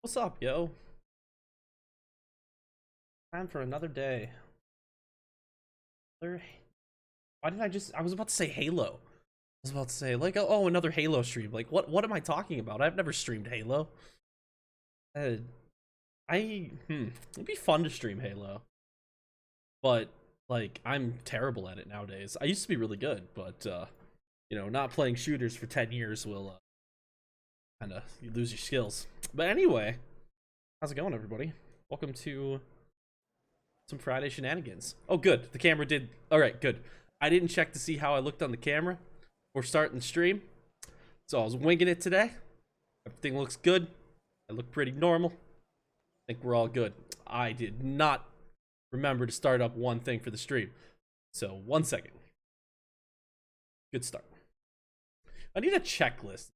What's up, yo? Time for another day. Another- Why did I was about to say Halo. I was about to say, like, oh, another Halo stream. Like, what am I talking about? I've never streamed Halo. Uh, it'd be fun to stream Halo. But, like, I'm terrible at it nowadays. I used to be really good, but, not playing shooters for 10 years will, you lose your skills. But anyway, how's it going, everybody? Welcome to some Friday shenanigans. Oh, good. The camera did. All right, good. I didn't check to see how I looked on the camera before starting the stream, so I was winging it today. Everything looks good. I look pretty normal. I think we're all good. I did not remember to start up one thing for the stream, so 1 second. Good start. I need a checklist.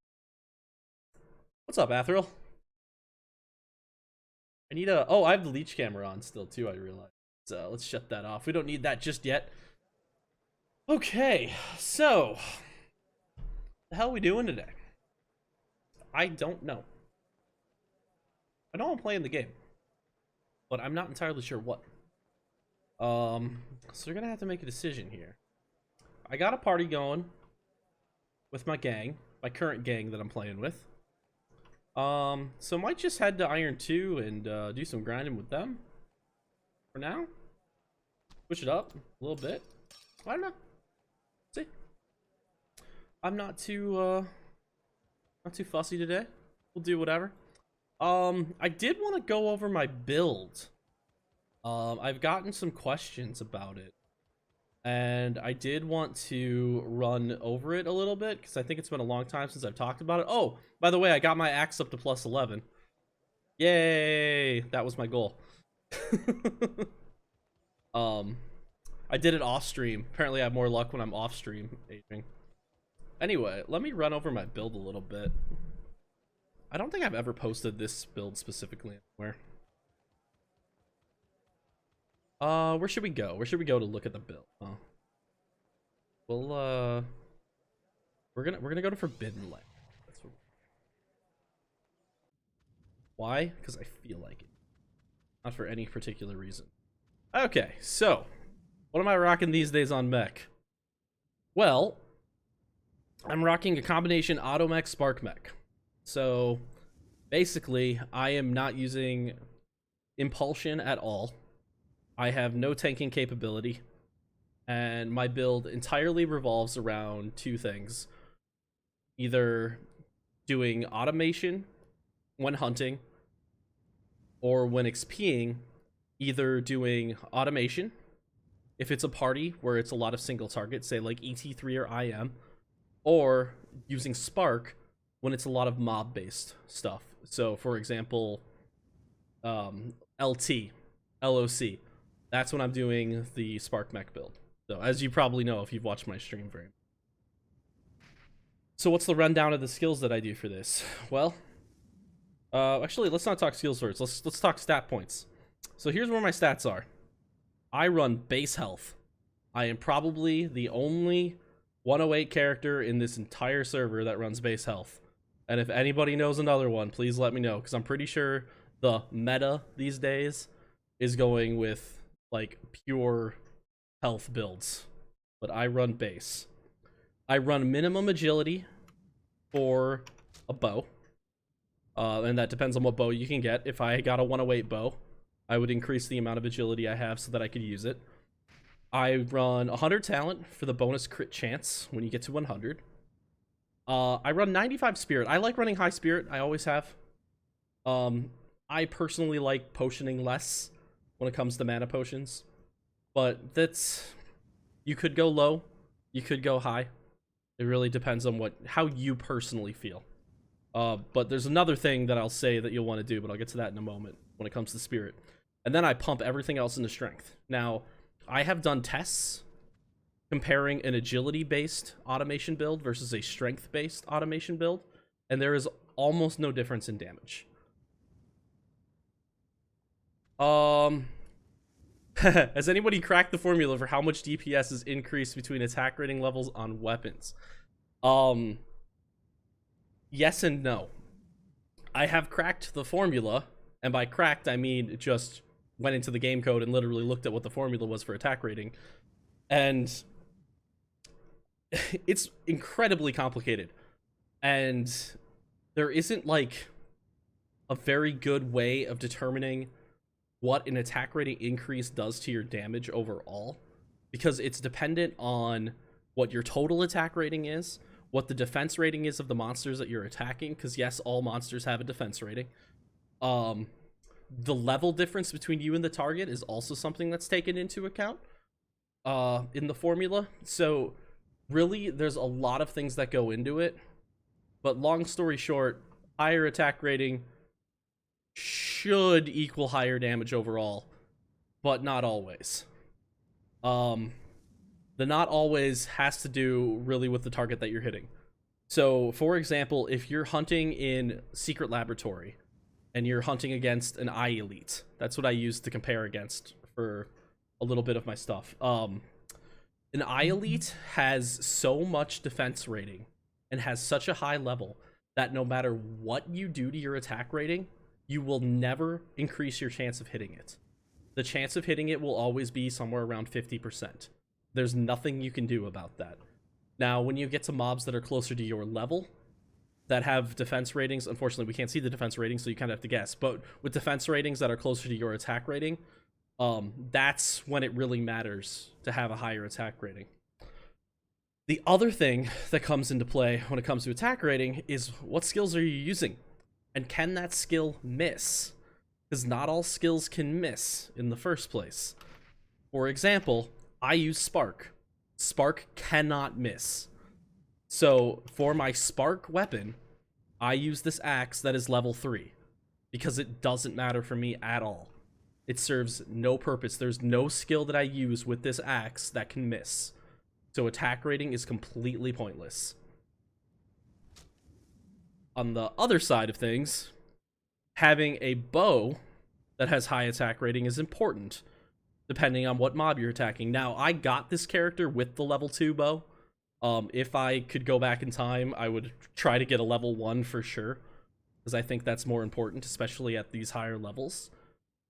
What's up, Athril? I need a. Oh, I have the leech camera on still too. I realize. So let's shut that off. We don't need that just yet. Okay, so the hell are we doing today? I don't know. I know I'm playing the game, but I'm not entirely sure what. So we're gonna have to make a decision here. I got a party going with my gang, my current gang that I'm playing with. So I might just head to Iron 2 and do some grinding with them for now. Push it up a little bit. I don't know. See, I'm not too fussy today. We'll do whatever. I did want to go over my build. I've gotten some questions about it, and I did want to run over it a little bit because I think it's been a long time since I've talked about it. Oh, by the way, I got my axe up to plus 11. Yay! That was my goal. I did it off stream. Apparently I have more luck when I'm off stream aging. Anyway, let me run over my build a little bit. I don't think I've ever posted this build specifically anywhere. Where should we go? Where should we go to look at the build? Oh. Well, we're gonna go to Forbidden Land. That's what... Why? Because I feel like it. Not for any particular reason. Okay, so what am I rocking these days on mech? Well, I'm rocking a combination auto mech spark mech. So basically, I am not using impulsion at all. I have no tanking capability, and my build entirely revolves around two things: either doing automation when hunting, or when XPing, either doing automation if it's a party where it's a lot of single targets, say like ET3 or IM, or using Spark when it's a lot of mob based stuff. So for example, LT, LOC, that's when I'm doing the Spark mech build. So as you probably know if you've watched my stream frame. So what's the rundown of the skills that I do for this? Well, actually, let's not talk skills first. Let's talk stat points. So here's where my stats are. I run base health. I am probably the only 108 character in this entire server that runs base health. And if anybody knows another one, please let me know, because I'm pretty sure the meta these days is going with like pure health builds. But I run base. I run minimum agility for a bow. And that depends on what bow you can get. If I got a 108 bow, I would increase the amount of agility I have so that I could use it. I run 100 talent for the bonus crit chance when you get to 100. I run 95 spirit. I like running high spirit. I always have. I personally like potioning less when it comes to mana potions. But that's... You could go low. You could go high. It really depends on how you personally feel. But there's another thing that I'll say that you'll want to do, but I'll get to that in a moment when it comes to spirit. And then I pump everything else into strength. Now, I have done tests comparing an agility-based automation build versus a strength-based automation build, and there is almost no difference in damage. Has anybody cracked the formula for how much DPS is increased between attack rating levels on weapons? Yes and no. I have cracked the formula, and by cracked I mean just went into the game code and literally looked at what the formula was for attack rating, and it's incredibly complicated, and there isn't like a very good way of determining what an attack rating increase does to your damage overall, because it's dependent on what your total attack rating is, what the defense rating is of the monsters that you're attacking, because yes, all monsters have a defense rating. The level difference between you and the target is also something that's taken into account in the formula. So really, there's a lot of things that go into it, but long story short, higher attack rating should equal higher damage overall, but not always. The not always has to do really with the target that you're hitting. So, for example, if you're hunting in Secret Laboratory and you're hunting against an eye elite, that's what I use to compare against for a little bit of my stuff. An eye elite has so much defense rating and has such a high level that no matter what you do to your attack rating, you will never increase your chance of hitting it. The chance of hitting it will always be somewhere around 50%. There's nothing you can do about that. Now, when you get to mobs that are closer to your level, that have defense ratings, unfortunately we can't see the defense ratings, so you kind of have to guess, but with defense ratings that are closer to your attack rating, that's when it really matters to have a higher attack rating. The other thing that comes into play when it comes to attack rating is what skills are you using? And can that skill miss? Because not all skills can miss in the first place. For example, I use Spark. Spark cannot miss. So for my Spark weapon, I use this axe that is level 3. Because it doesn't matter for me at all. It serves no purpose. There's no skill that I use with this axe that can miss. So attack rating is completely pointless. On the other side of things, having a bow that has high attack rating is important, depending on what mob you're attacking. Now, I got this character with the level 2 bow. If I could go back in time, I would try to get a level 1 for sure, because I think that's more important, especially at these higher levels.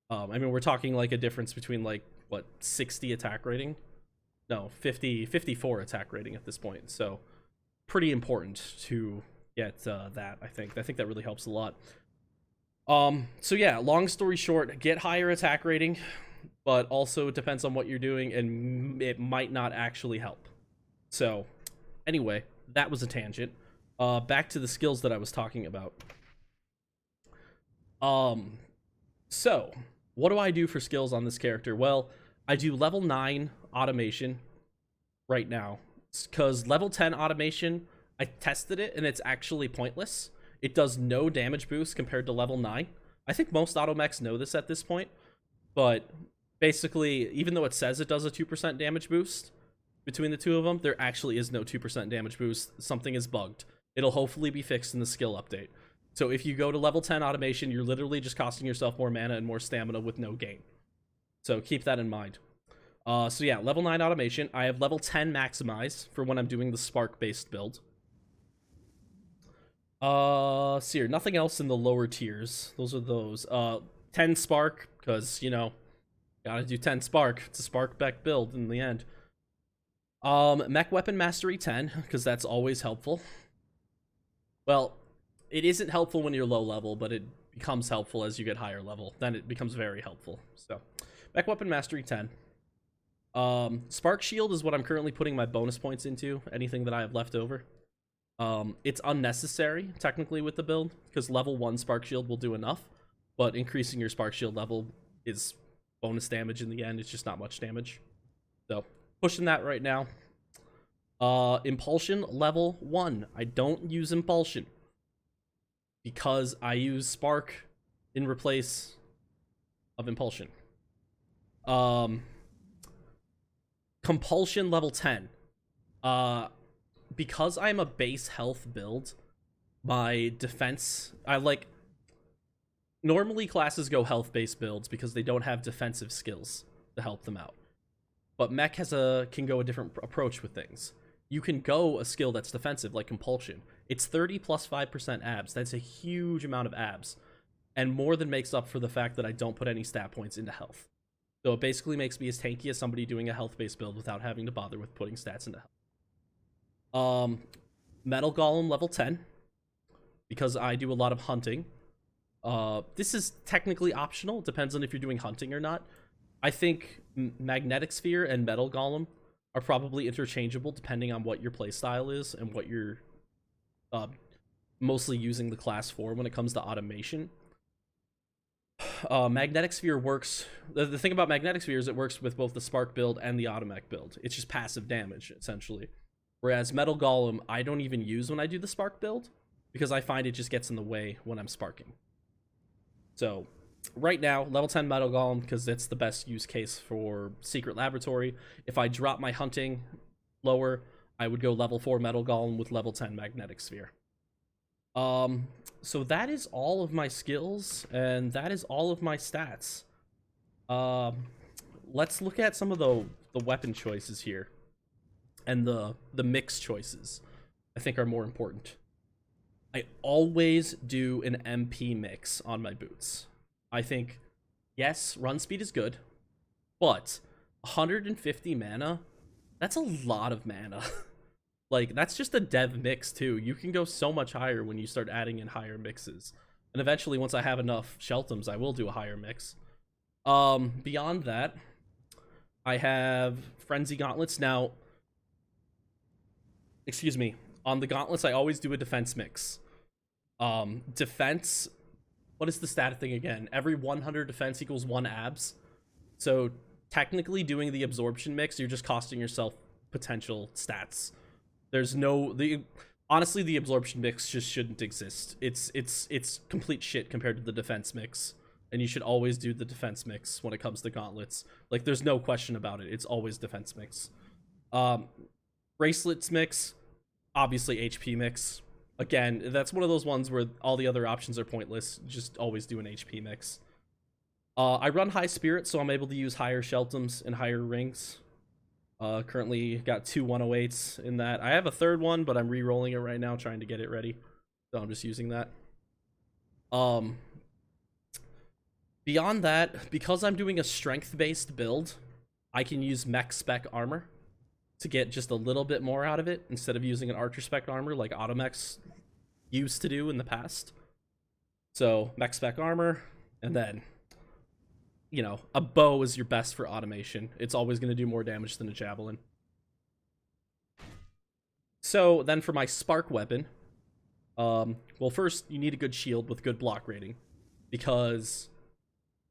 I mean, we're talking like a difference between like, what, 60 attack rating? No, 54 attack rating at this point. So pretty important to get that, I think. I think that really helps a lot. So yeah, long story short, get higher attack rating, but also it depends on what you're doing, and it might not actually help. So anyway, that was a tangent. Back to the skills that I was talking about. So what do I do for skills on this character? Well, I do level 9 automation right now, because level 10 automation, I tested it and it's actually pointless. It does no damage boost compared to level 9. I think most automechs know this at this point, but basically, even though it says it does a 2% damage boost between the two of them, there actually is no 2% damage boost. Something is bugged. It'll hopefully be fixed in the skill update. So if you go to level 10 automation, you're literally just costing yourself more mana and more stamina with no gain. So keep that in mind. So yeah, level 9 automation. I have level 10 maximize for when I'm doing the Spark-based build. So here, nothing else in the lower tiers. Those are those. 10 Spark, because, you know, gotta do 10 Spark. It's a Spark-back build in the end. Mech Weapon Mastery 10, because that's always helpful. Well, it isn't helpful when you're low level, but it becomes helpful as you get higher level. Then it becomes very helpful. So, Mech Weapon Mastery 10. Spark Shield is what I'm currently putting my bonus points into, anything that I have left over. It's unnecessary, technically, with the build, because level 1 Spark Shield will do enough, but increasing your Spark Shield level is bonus damage in the end. It's just not much damage. So, pushing that right now. Impulsion level 1. I don't use Impulsion, because I use Spark in replace of Impulsion. Compulsion level 10. Because I'm a base health build, my defense, normally classes go health-based builds because they don't have defensive skills to help them out. But mech can go a different approach with things. You can go a skill that's defensive, like Compulsion. It's 30 plus 5% abs. That's a huge amount of abs, and more than makes up for the fact that I don't put any stat points into health. So it basically makes me as tanky as somebody doing a health-based build without having to bother with putting stats into health. Metal Golem level 10, because I do a lot of hunting. This is technically optional. It depends on if you're doing hunting or not. I think Magnetic Sphere and Metal Golem are probably interchangeable depending on what your playstyle is and what you're mostly using the class for when it comes to automation. Magnetic Sphere works... The thing about Magnetic Sphere is it works with both the Spark build and the Automech build. It's just passive damage, essentially. Whereas Metal Golem, I don't even use when I do the Spark build, because I find it just gets in the way when I'm sparking. So, right now, level 10 Metal Golem, because it's the best use case for Secret Laboratory. If I drop my hunting lower, I would go level 4 Metal Golem with level 10 Magnetic Sphere. So that is all of my skills, and that is all of my stats. Let's look at some of the weapon choices here, and the mix choices I think are more important. I always do an MP mix on my boots. I think, yes, run speed is good, but 150 mana, that's a lot of mana. Like, that's just a dev mix, too. You can go so much higher when you start adding in higher mixes. And eventually, once I have enough Sheltums, I will do a higher mix. Beyond that, I have Frenzy Gauntlets. Now, excuse me, on the Gauntlets, I always do a defense mix. Defense, what is the stat thing again? Every 100 defense equals 1 abs. So, technically, doing the absorption mix, you're just costing yourself potential stats. There's no... Honestly, the absorption mix just shouldn't exist. It's complete shit compared to the defense mix. And you should always do the defense mix when it comes to gauntlets. Like, there's no question about it. It's always defense mix. Bracelets mix, obviously HP mix. Again, that's one of those ones where all the other options are pointless. Just always do an HP mix. I run high spirit, so I'm able to use higher Sheltums and higher rings. Currently got 2 108s in that. I have a third one, but I'm re-rolling it right now, trying to get it ready. So I'm just using that. Beyond that, because I'm doing a strength-based build, I can use mech spec armor to get just a little bit more out of it, instead of using an archer spec armor like automechs used to do in the past. So, mech spec armor, and then... you know, a bow is your best for automation. It's always going to do more damage than a javelin. So, then for my spark weapon, well, first, you need a good shield with good block rating. Because,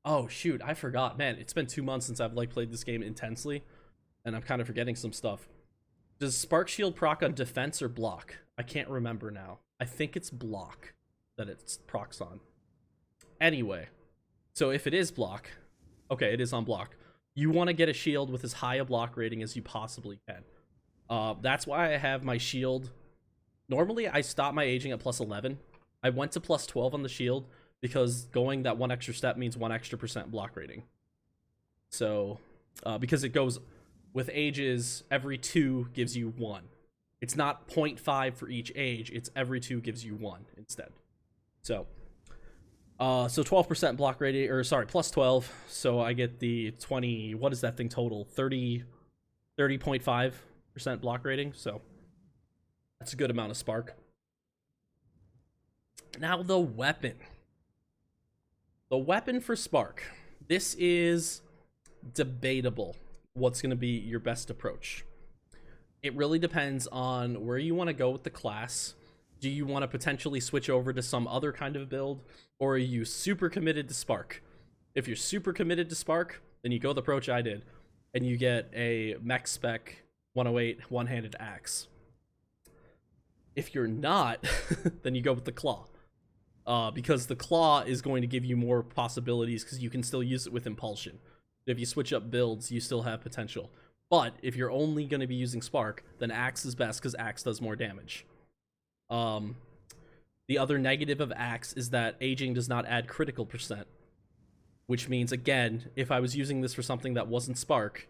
oh, shoot, I forgot. Man, it's been 2 months since I've, like, played this game intensely, and I'm kind of forgetting some stuff. Does spark shield proc on defense or block? I can't remember now. I think it's block that it procs on. Anyway, so if it is block... okay, it is on block. You want to get a shield with as high a block rating as you possibly can. That's why I have my shield. Normally, I stop my aging at plus 11. I went to plus 12 on the shield because going that 1 extra step means 1 extra % block rating. So, because it goes with ages, every 2 gives you 1. It's not 0.5 for each age. It's every 2 gives you 1 instead. So 12% block rating, or sorry, plus 12. So I get the 20, what is that thing total? 30.5% block rating. So that's a good amount of spark. Now the weapon. The weapon for spark. This is debatable what's going to be your best approach. It really depends on where you want to go with the class. Do you want to potentially switch over to some other kind of build, or are you super committed to Spark? If you're super committed to Spark, then you go the approach I did, and you get a mech spec 108 one-handed axe. If you're not, then you go with the claw, because the claw is going to give you more possibilities because you can still use it with impulsion. If you switch up builds, you still have potential. But if you're only going to be using Spark, then axe is best because axe does more damage. The other negative of axe is that aging does not add critical %, which means, again, if I was using this for something that wasn't Spark,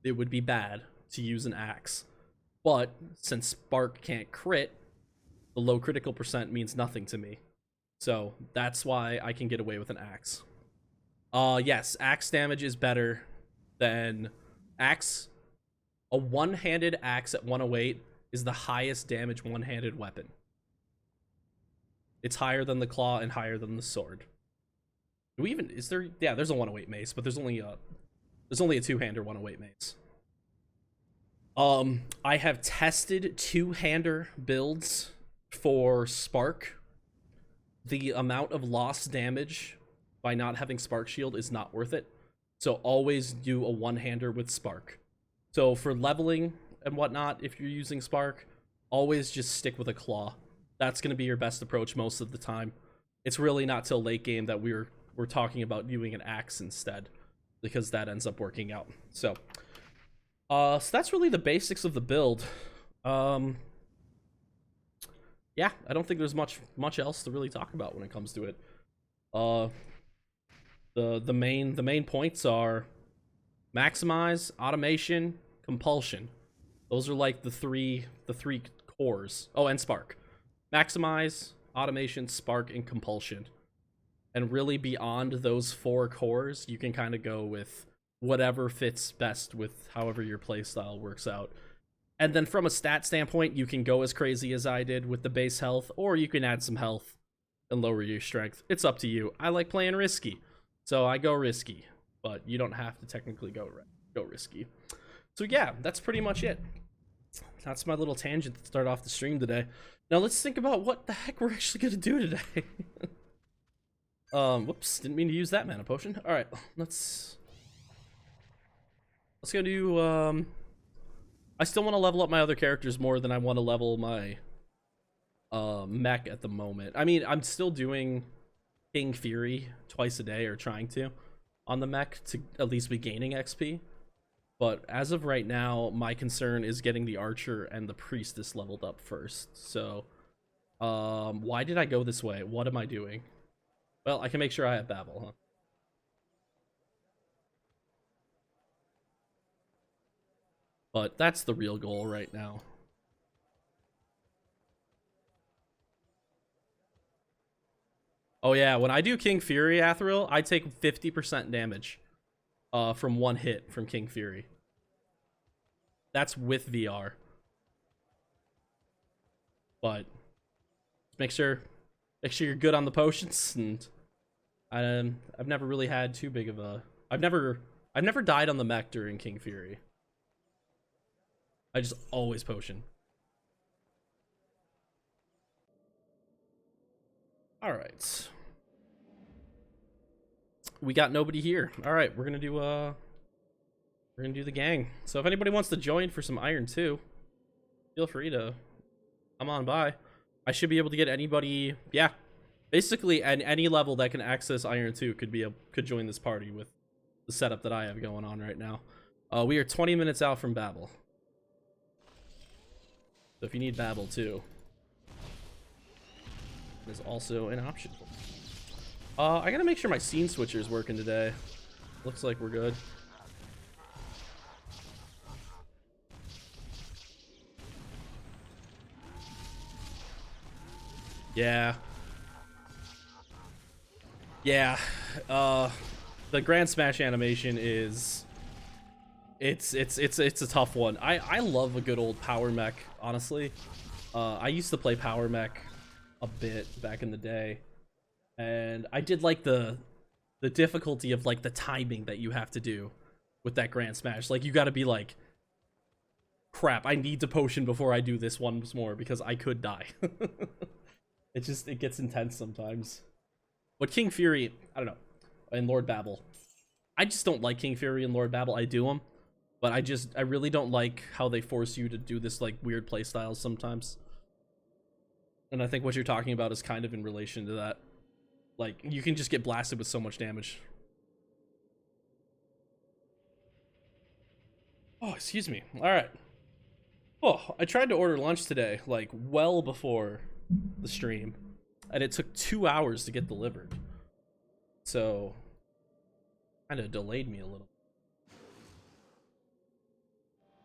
it would be bad to use an axe. But since Spark can't crit, the low critical percent means nothing to me. So that's why I can get away with an axe. Yes, axe damage is better than axe. A one-handed axe at 108 is the highest damage one-handed weapon. It's higher than the claw and higher than the sword. Do we even, is there, yeah, there's a 108 mace, but there's only a two-hander 108 mace. I have tested two-hander builds for Spark. The amount of lost damage by not having Spark Shield is not worth it. So always do a one-hander with Spark. So for leveling and whatnot, if you're using Spark, always just stick with a claw. That's going to be your best approach most of the time. It's really not till late game that we're talking about using an axe instead, because that ends up working out. So that's really the basics of the build. Yeah, I don't think there's much else to really talk about when it comes to it. The main points are maximize, automation, compulsion. Those are like the three cores. Oh, and spark. Maximize, automation, spark, and compulsion. And really beyond those four cores, you can kind of go with whatever fits best with however your playstyle works out. And then from a stat standpoint, you can go as crazy as I did with the base health, or you can add some health and lower your strength. It's up to you. I like playing risky, so I go risky, but you don't have to technically go risky. So yeah, that's pretty much it. That's my little tangent to start off the stream today. Now let's think about what the heck we're actually gonna do today. Whoops, didn't mean to use that mana potion. All right, let's go do, I still want to level up my other characters more than I want to level my mech at the moment. I mean, I'm still doing King Fury twice a day, or trying to, on the mech to at least be gaining XP. But as of right now, my concern is getting the Archer and the Priestess leveled up first. So, why did I go this way? What am I doing? Well, I can make sure I have Babel, huh? But that's the real goal right now. Oh yeah, when I do King Fury Athril, I take 50% damage from one hit from King Fury. That's with VR. But make sure you're good on the potions, and I've never really had too big of a I've never died on the mech during King Fury. I just always potion. All right. We got nobody here. All right, we're gonna do the gang. So if anybody wants to join for some Iron 2, feel free to come on by. I should be able to get anybody. Yeah, basically at any level that can access Iron 2 could join this party with the setup that I have going on right now. We are 20 minutes out from Babel. So if you need Babel too, there's also an option. I gotta make sure my scene switcher is working today. Looks like we're good. Yeah. Yeah. The Grand Smash animation is it's a tough one. I love a good old power mech, honestly. I used to play power mech a bit back in the day, and I did like the difficulty of like the timing that you have to do with that Grand Smash. Like, you got to be like, crap, I need to potion before I do this once more because I could die. It gets intense sometimes. But King Fury, I don't know, and Lord Babel, I just don't like King Fury and Lord Babel. I do them, but I really don't like how they force you to do this like weird play styles sometimes. And I think what you're talking about is kind of in relation to that. Like, you can just get blasted with so much damage. Oh, excuse me. All right. Oh, I tried to order lunch today, like well before the stream, and it took 2 hours to get delivered. So, kind of delayed me a little.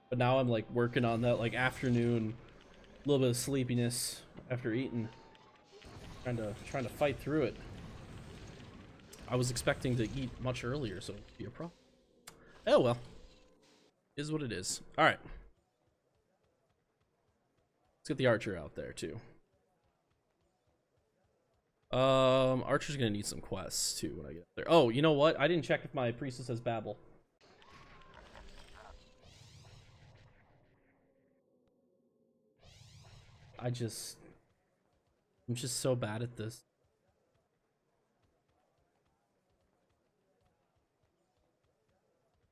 But now I'm like working on that like afternoon, a little bit of sleepiness. after eating. Trying to fight through it. I was expecting to eat much earlier, so it'd be a problem. Oh well. Is what it is. Alright. Let's get the archer out there too. Archer's gonna need some quests too when I get there. Oh, you know what? I didn't check if my priestess has Babel. I'm just so bad at this.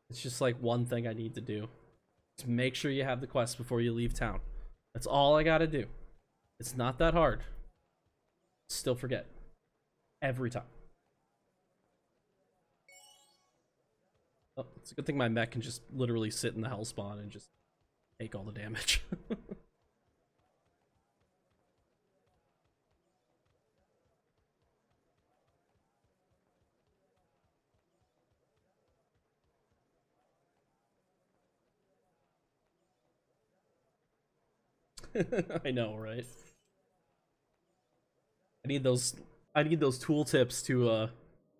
It's just like one thing I need to do. Just make sure you have the quest before you leave town. That's all I gotta do. It's not that hard. Still forget. Every time. Oh, it's a good thing my mech can just literally sit in the hell spawn and just take all the damage. I know, right? I need those tooltips to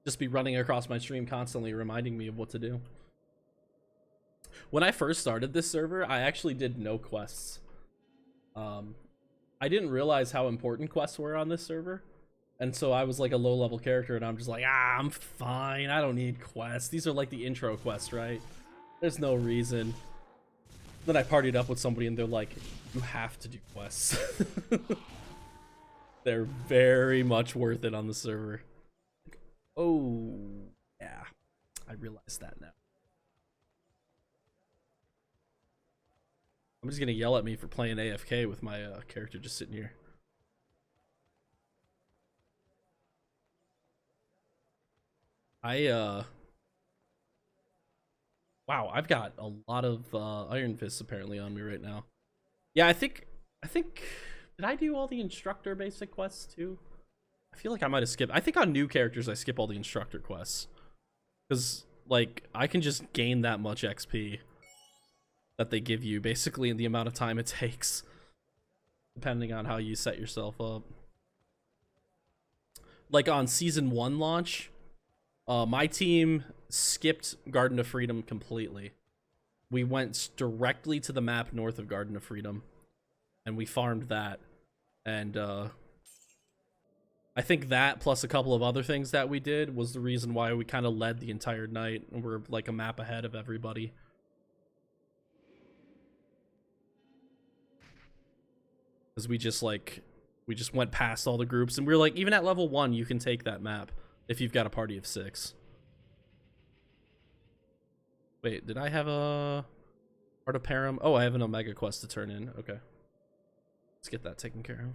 just be running across my stream constantly reminding me of what to do. When I first started this server, I actually did no quests. I didn't realize how important quests were on this server. And so I was like a low-level character, and I'm just like, I'm fine. I don't need quests. These are like the intro quests, right? There's no reason. Then I partied up with somebody, and they're like, you have to do quests. They're very much worth it on the server. Oh, yeah. I realize that now. I'm just gonna yell at me for playing AFK with my character just sitting here. Wow, I've got a lot of Iron Fists apparently on me right now. Yeah, I think did I do all the instructor basic quests too? I feel like I might have skipped. I think on new characters I skip all the instructor quests. Cuz like I can just gain that much XP that they give you basically in the amount of time it takes depending on how you set yourself up. Like on season 1 launch, my team skipped Garden of Freedom completely. We went directly to the map north of Garden of Freedom, and we farmed that. And I think that plus a couple of other things that we did was the reason why we kind of led the entire night, and we're like a map ahead of everybody. Because we just went past all the groups, and we were like, even at level 1 you can take that map if you've got a party of 6. Wait, did I have a Heart of Param? Oh, I have an Omega quest to turn in. Okay. Let's get that taken care of.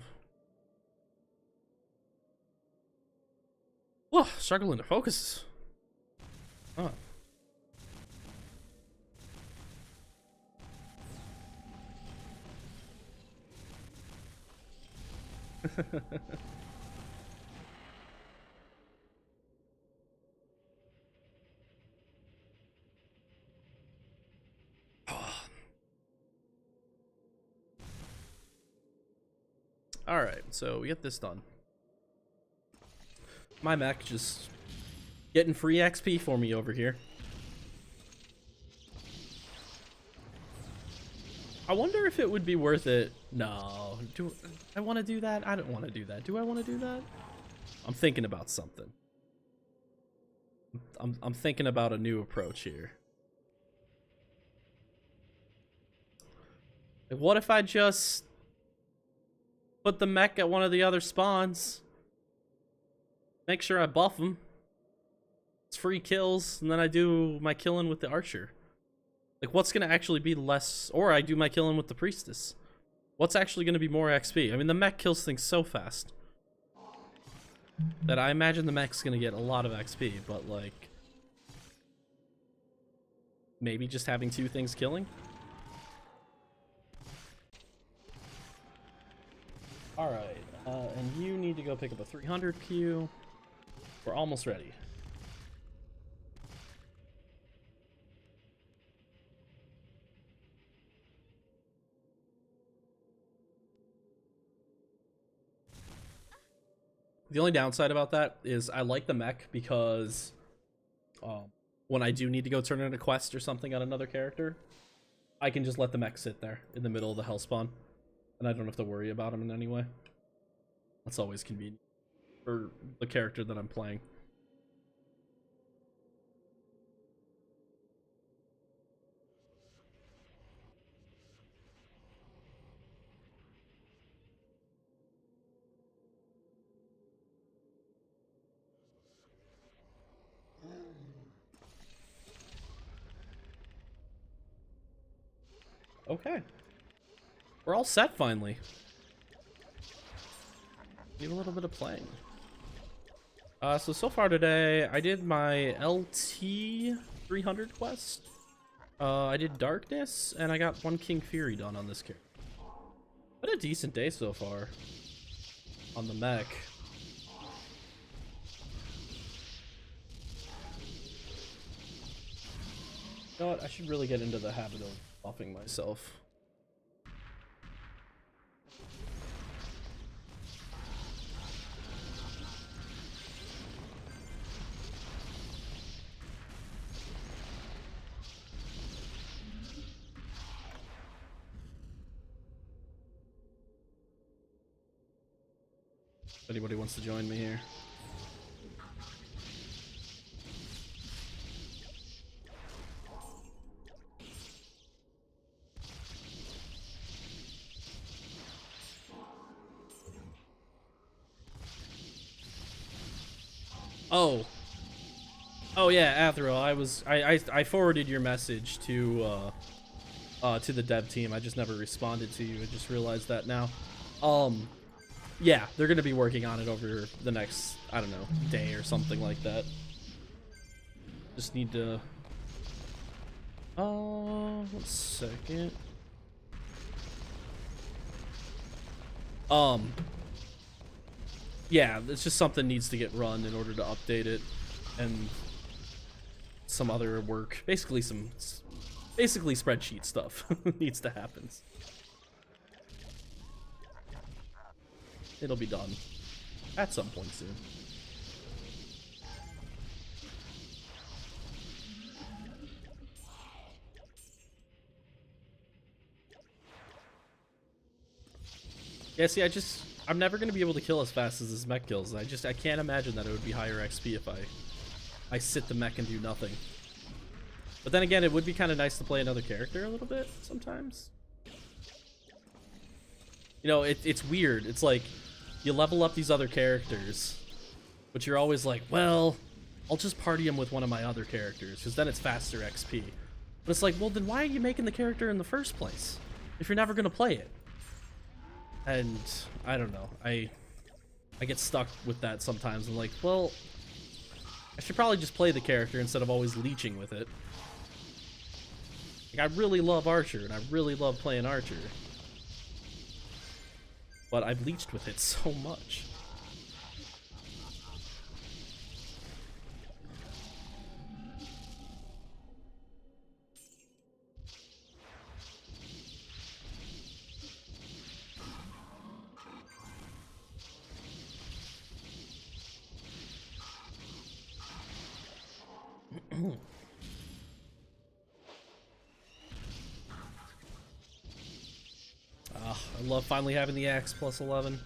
Whoa, struggling to focus. Oh. Alright, so we get this done. My mech just getting free XP for me over here. I wonder if it would be worth it. No. Do I want to do that? I don't want to do that. Do I want to do that? I'm thinking about something. I'm thinking about a new approach here. Like, what if I just put the mech at one of the other spawns? Make sure I buff them. It's free kills, and then I do my killing with the archer. Like, what's gonna actually be less? Or I do my killing with the priestess. What's actually gonna be more XP? I mean, the mech kills things so fast that I imagine the mech's gonna get a lot of XP, but like, maybe just having 2 things killing? Alright, and you need to go pick up a 300 Q. We're almost ready. The only downside about that is I like the mech because when I do need to go turn in a quest or something on another character, I can just let the mech sit there in the middle of the hell spawn, and I don't have to worry about him in any way. That's always convenient for the character that I'm playing. Okay. We're all set finally. Need a little bit of playing. So far today, I did my LT 300 quest. I did Darkness, and I got 1 King Fury done on this character. Been a decent day so far on the mech. You know what? I should really get into the habit of buffing myself. If anybody wants to join me here. Oh yeah, Athero, I forwarded your message to the dev team. I just never responded to you. I just realized that now. Yeah, they're gonna be working on it over the next, I don't know, day or something like that. Just need to 1 second. Yeah, it's just something needs to get run in order to update it, and some other work, basically spreadsheet stuff needs to happen. It'll be done at some point soon. Yeah, see, I'm never gonna be able to kill as fast as his mech kills. I can't imagine that it would be higher XP if I sit the mech and do nothing. But then again, it would be kind of nice to play another character a little bit sometimes. You know, it's weird. It's like you level up these other characters, but you're always like, well, I'll just party him with one of my other characters because then it's faster XP. But it's like, well, then why are you making the character in the first place if you're never gonna play it? And I don't know. I get stuck with that sometimes. I'm like, well, I should probably just play the character instead of always leeching with it. Like, I really love Archer, and I really love playing Archer. But I've leeched with it so much. I love finally having the axe plus 11.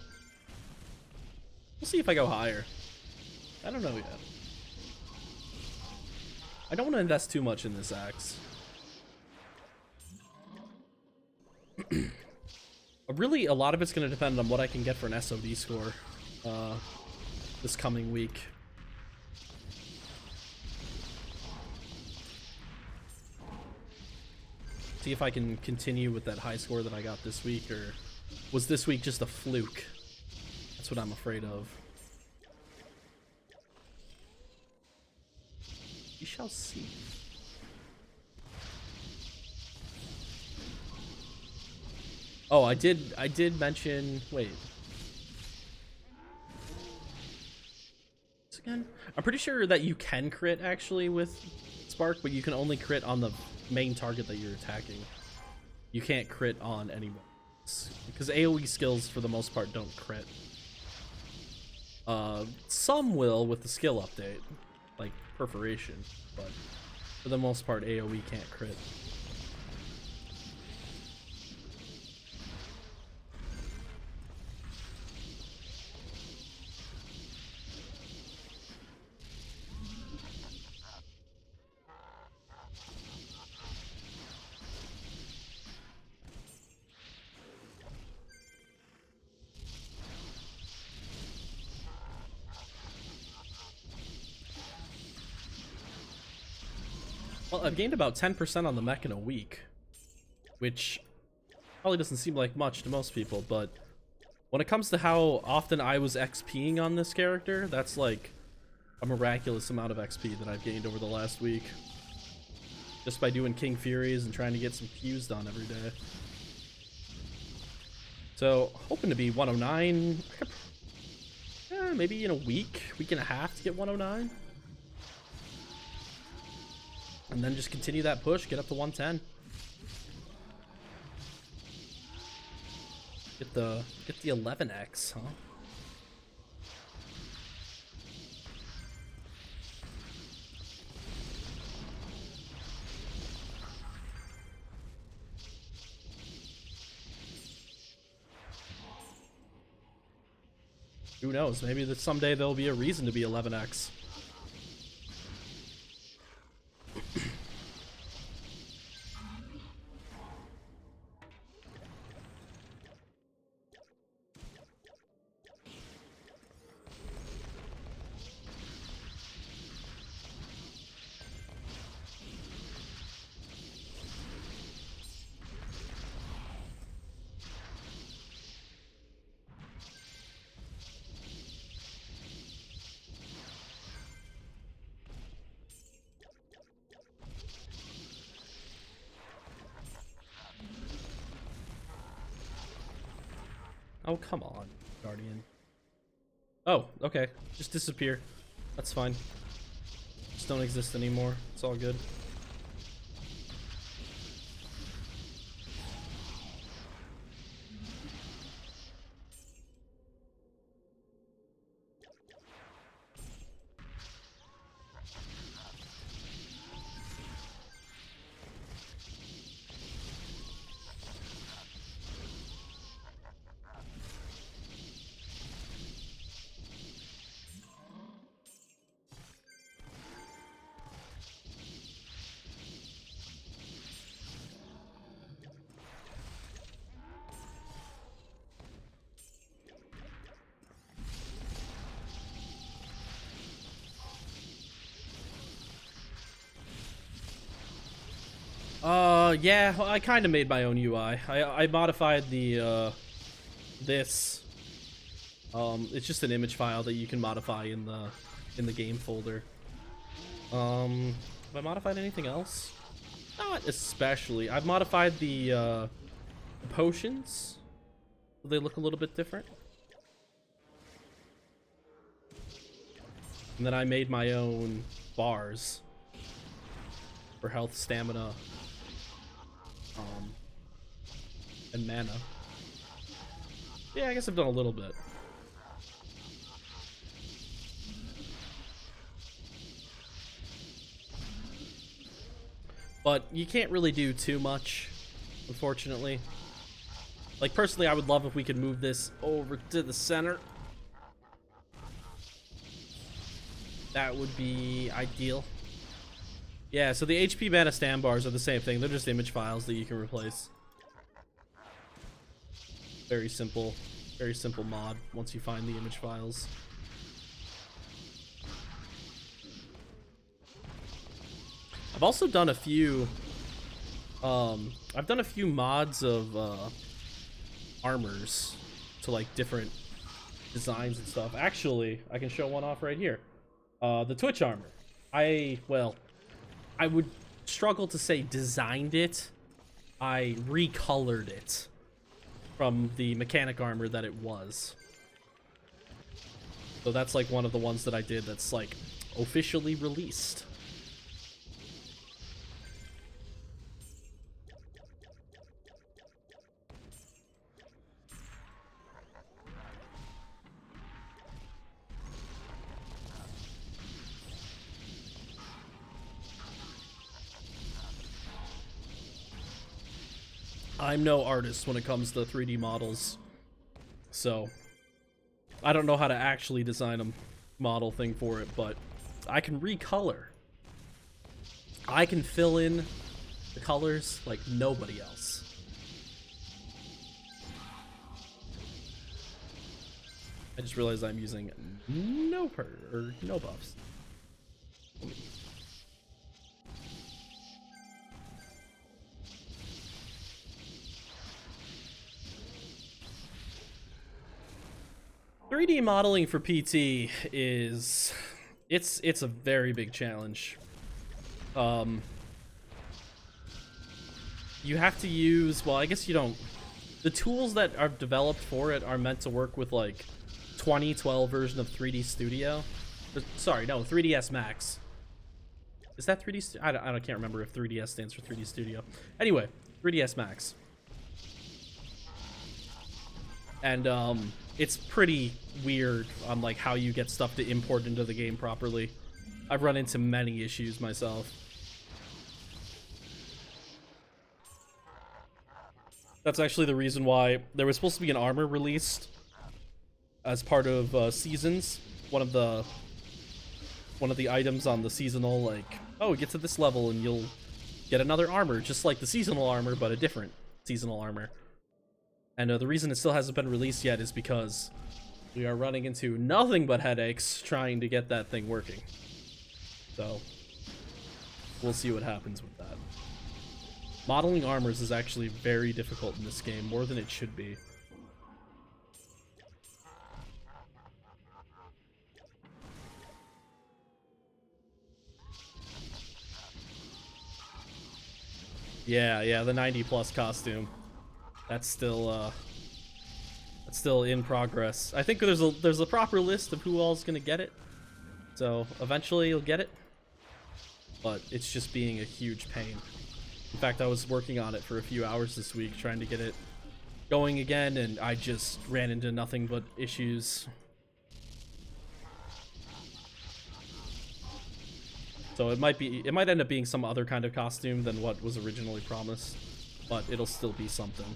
We'll see if I go higher. I don't know yet. I don't want to invest too much in this axe. Really, a lot of it's going to depend on what I can get for an SOD score this coming week. See if I can continue with that high score that I got this week, or was this week just a fluke? That's what I'm afraid of. We shall see. Oh, I did mention, wait. Again? I'm pretty sure that you can crit actually with Spark, but you can only crit on the main target that you're attacking. You can't crit on anyone else, because AoE skills for the most part don't crit. Some will with the skill update, like perforation, but for the most part, AoE can't crit. Well, I've gained about 10% on the mech in a week, which probably doesn't seem like much to most people, but when it comes to how often I was XPing on this character, that's like a miraculous amount of XP that I've gained over the last week. Just by doing King Furies and trying to get some Qs done every day. So, hoping to be 109, maybe in a week and a half to get 109. And then just continue that push, get up to 110. Get the 11x, huh? Who knows? Maybe that someday there'll be a reason to be 11x. Oh, come on, Guardian. Oh, okay. Just disappear. That's fine. Just don't exist anymore. It's all good. Yeah, I kind of made my own UI. I modified the, this. It's just an image file that you can modify in the game folder. Have I modified anything else? Not especially. I've modified the potions. They look a little bit different. And then I made my own bars for health, stamina, and mana. Yeah, I guess I've done a little bit. But you can't really do too much, unfortunately. Like, personally, I would love if we could move this over to the center. That would be ideal. Yeah, so the HP mana stand bars are the same thing. They're just image files that you can replace. Very simple mod once you find the image files. I've also done a few I've done a few mods of armors to like different designs and stuff. Actually, I can show one off right here. The Twitch armor. I would struggle to say designed it. I recolored it from the mechanic armor that it was. So that's like one of the ones that I did that's like officially released. I'm no artist when it comes to 3D models, so I don't know how to actually design a model thing for it, but I can recolor. I can fill in the colors like nobody else. I just realized I'm using no buffs. 3D modeling for PT is it's a very big challenge. You have to use, well, I guess you don't. The tools that are developed for it are meant to work with like 2012 version of 3D Studio. Sorry, no, 3ds Max. Is that 3D? I can't remember if 3ds stands for 3D Studio. Anyway, 3ds Max. And it's pretty weird on like how you get stuff to import into the game properly. I've run into many issues myself. That's actually the reason why there was supposed to be an armor released as part of seasons. One of the items on the seasonal, like, oh, get to this level and you'll get another armor, just like the seasonal armor, but a different seasonal armor. And the reason it still hasn't been released yet is because we are running into nothing but headaches trying to get that thing working. So we'll see what happens with that. Modeling armors is actually very difficult in this game, more than it should be. Yeah, the 90+ costume. That's still in progress. I think there's a proper list of who all's gonna get it. So eventually you'll get it. But it's just being a huge pain. In fact, I was working on it for a few hours this week trying to get it going again, and I just ran into nothing but issues. So it might end up being some other kind of costume than what was originally promised, but it'll still be something.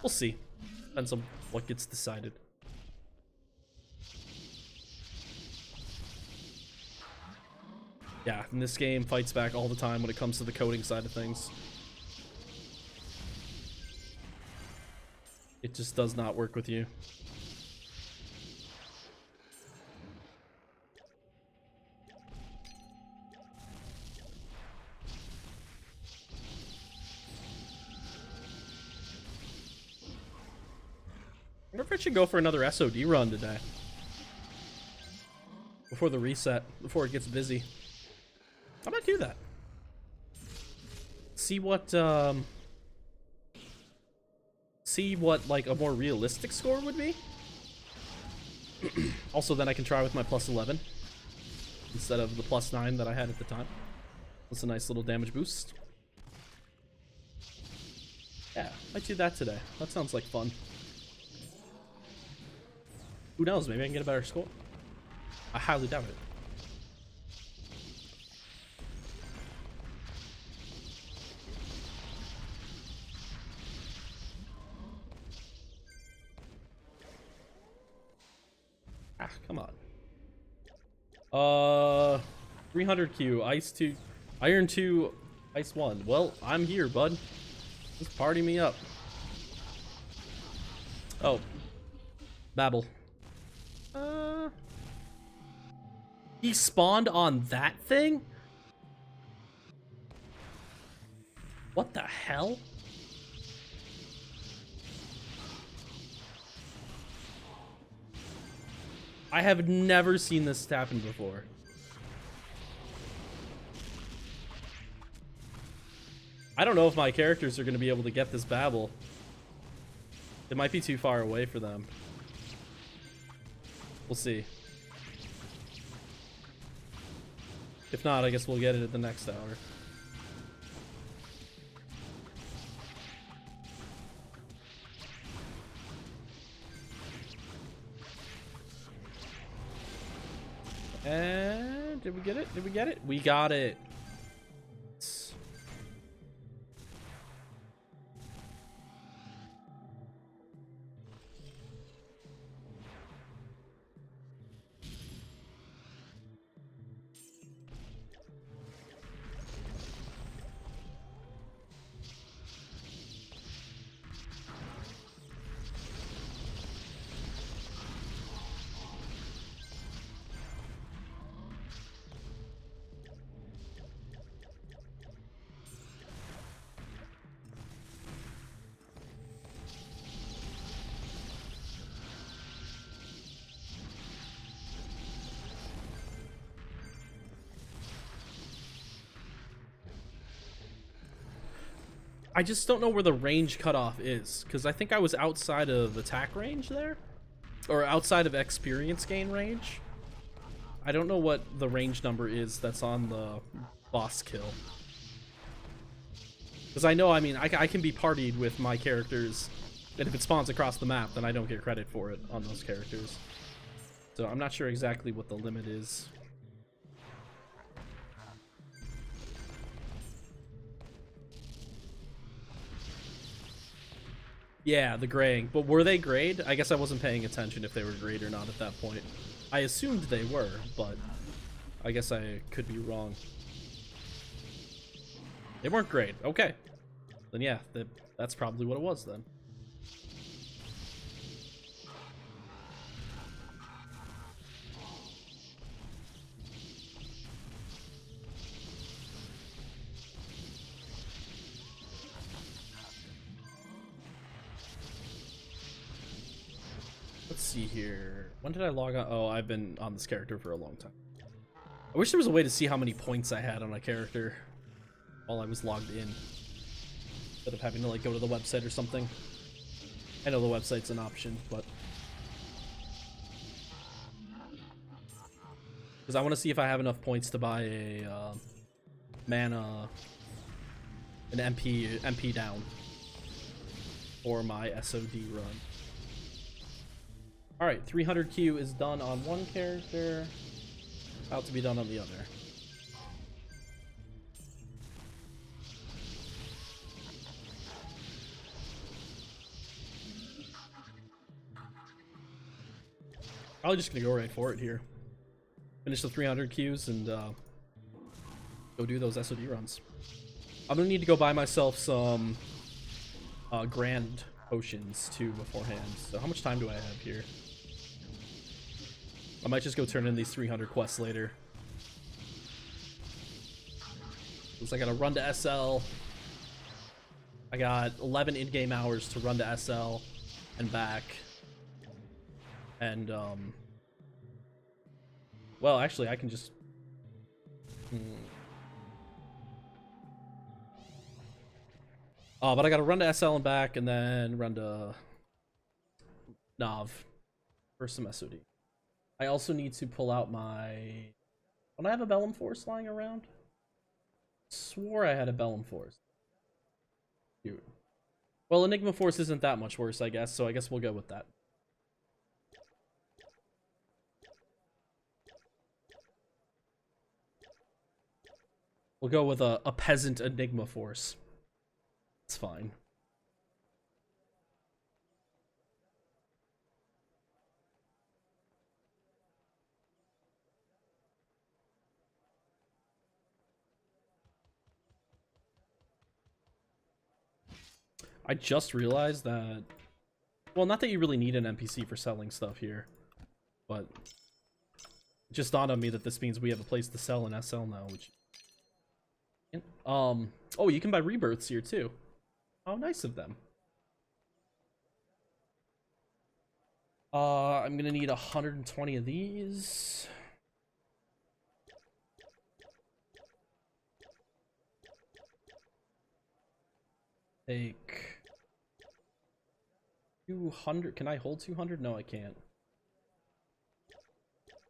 We'll see. Depends on what gets decided. Yeah, and this game fights back all the time when it comes to the coding side of things. It just does not work with you. I wonder if I should go for another SOD run today. Before the reset, before it gets busy. I might do that. See what like a more realistic score would be. Also, then I can try with my +11 instead of the +9 that I had at the time. That's a nice little damage boost. Yeah, might do that today. That sounds like fun. Who knows? Maybe I can get a better score. I highly doubt it. Ah, come on. 300Q, Ice 2, Iron 2, Ice 1. Well, I'm here, bud. Just party me up. Oh. Babel. He spawned on that thing? What the hell? I have never seen this happen before. I don't know if my characters are going to be able to get this Babel. It might be too far away for them. We'll see. If not, I guess we'll get it at the next hour. And did we get it? Did we get it? We got it. I just don't know where the range cutoff is, because I think I was outside of attack range there, or outside of experience gain range. I don't know what the range number is that's on the boss kill. Because I know, I mean, I can be partied with my characters, and if it spawns across the map, then I don't get credit for it on those characters. So I'm not sure exactly what the limit is. Yeah, the graying. But were they grayed? I guess I wasn't paying attention if they were grayed or not at that point. I assumed they were, but I guess I could be wrong. They weren't grayed. Okay. Then yeah, that's probably what it was then. Let's see here. When did I log on? Oh, I've been on this character for a long time. I wish there was a way to see how many points I had on a character while I was logged in, instead of having to like go to the website or something. I know the website's an option, but because I want to see if I have enough points to buy a mana, an MP down for my SOD run. All right, 300 Q is done on one character, about to be done on the other. Probably just gonna go right for it here. Finish the 300 Qs and go do those SOD runs. I'm gonna need to go buy myself some grand potions too beforehand. So how much time do I have here? I might just go turn in these 300 quests later. Looks like I gotta run to SL. I got 11 in-game hours to run to SL and back. And, well, actually, I can just... Oh, but I gotta run to SL and back, and then run to Nav for some SOD. I also need to pull out my... Don't I have a Bellum Force lying around? Swore I had a Bellum Force. Cute. Well, Enigma Force isn't that much worse, I guess, so I guess we'll go with that. We'll go with a peasant Enigma Force. It's fine. I just realized that... Well, not that you really need an NPC for selling stuff here, but it just dawned on me that this means we have a place to sell in SL now, which... Oh, you can buy rebirths here too. How nice of them. I'm gonna need 120 of these. Take 200. Can I hold 200? No, I can't.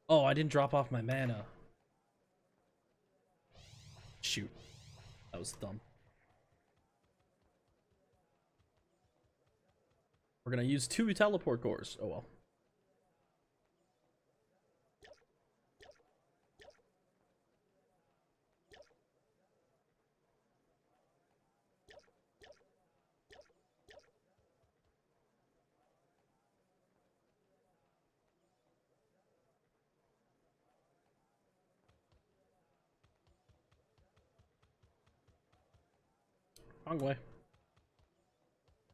Oh, I didn't drop off my mana. Shoot. That was dumb. We're gonna use 2 teleport cores. Oh well. Wrong way.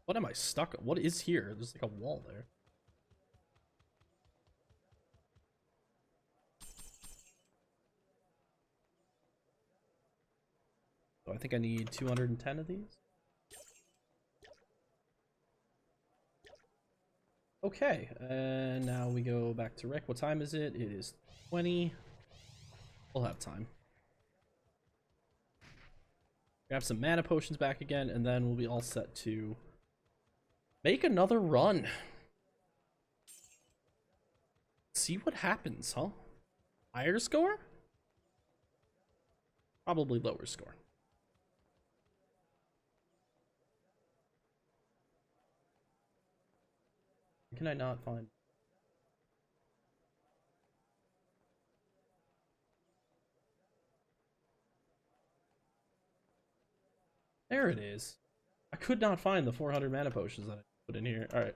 What am I stuck? What is here? There's like a wall there. So I think I need 210 of these. Okay, and now we go back to Rick. What time is it? It is 20. We'll have time. Grab some mana potions back again, and then we'll be all set to make another run. See what happens, huh? Higher score? Probably lower score. Can I not find? There it is. I could not find the 400 mana potions that I put in here. Alright.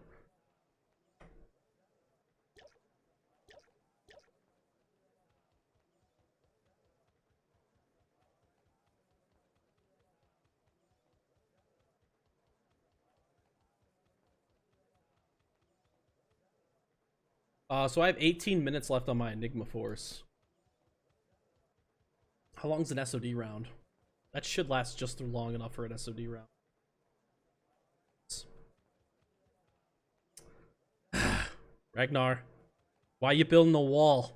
So I have 18 minutes left on my Enigma Force. How long's an SOD round? That should last just long enough for an SOD round. Ragnar, why you building the wall?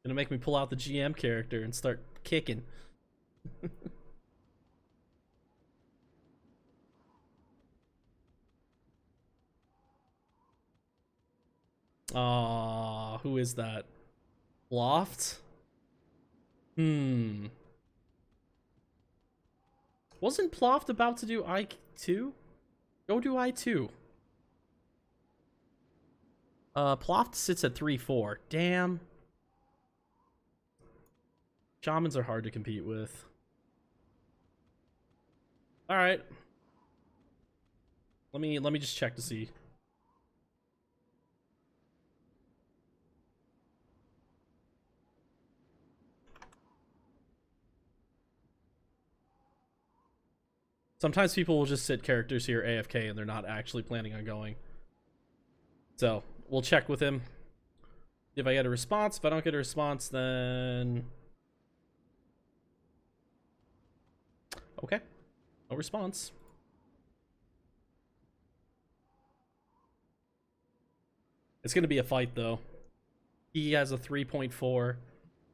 Gonna make me pull out the GM character and start kicking. Who is that? Loft? Wasn't Ploft about to do I2? Go do I2. Ploft sits at 3-4. Damn. Shamans are hard to compete with. Alright. Let me just check to see. Sometimes people will just sit characters here AFK and they're not actually planning on going. So, we'll check with him. If I get a response, if I don't get a response, then... Okay. No response. It's going to be a fight, though. He has a 3.4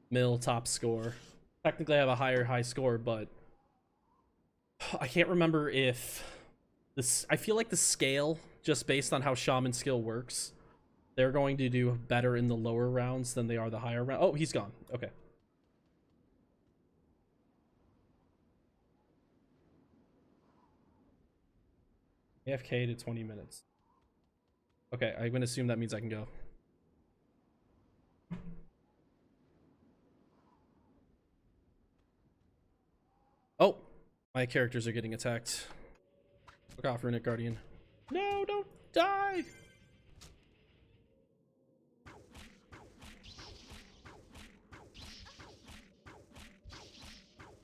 mil top score. Technically, I have a high score, but... I can't remember if this. I feel like the scale, just based on how Shaman skill works, they're going to do better in the lower rounds than they are the higher round. Oh, he's gone. Okay. AFK to 20 minutes. Okay, I'm gonna assume that means I can go. Oh! My characters are getting attacked. Look off, Runic Guardian. No, don't die!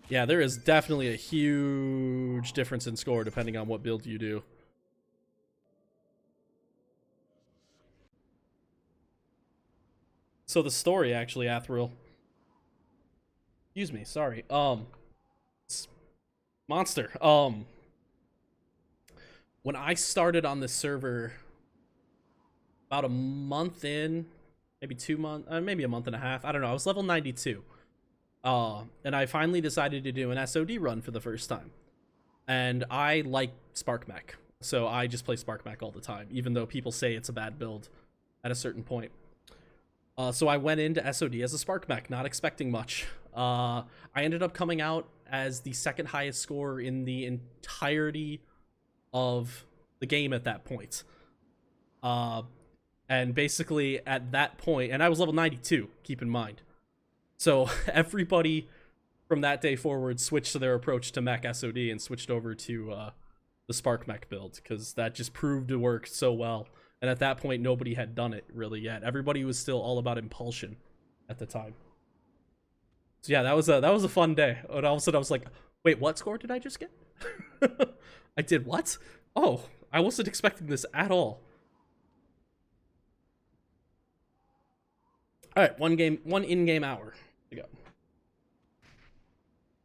Yeah, there is definitely a huge difference in score depending on what build you do. So the story, actually, Athril. Excuse me, sorry. Monster. When I started on this server about a month in, maybe 2 months, maybe a month and a half, I don't know, I was level 92. And I finally decided to do an SOD run for the first time. And I like Spark Mech, so I just play Spark Mech all the time, even though people say it's a bad build at a certain point. So I went into SOD as a Spark Mech, not expecting much. I ended up coming out as the second highest score in the entirety of the game at that point. And basically at that point, and I was level 92, keep in mind. So everybody from that day forward switched to their approach to Mech SOD and switched over to the Spark Mech build, because that just proved to work so well. And at that point, nobody had done it really yet. Everybody was still all about impulsion at the time. So yeah, that was a fun day. And all of a sudden I was like, wait, what score did I just get? I did what? Oh, I wasn't expecting this at all. Alright, one in-game hour to go.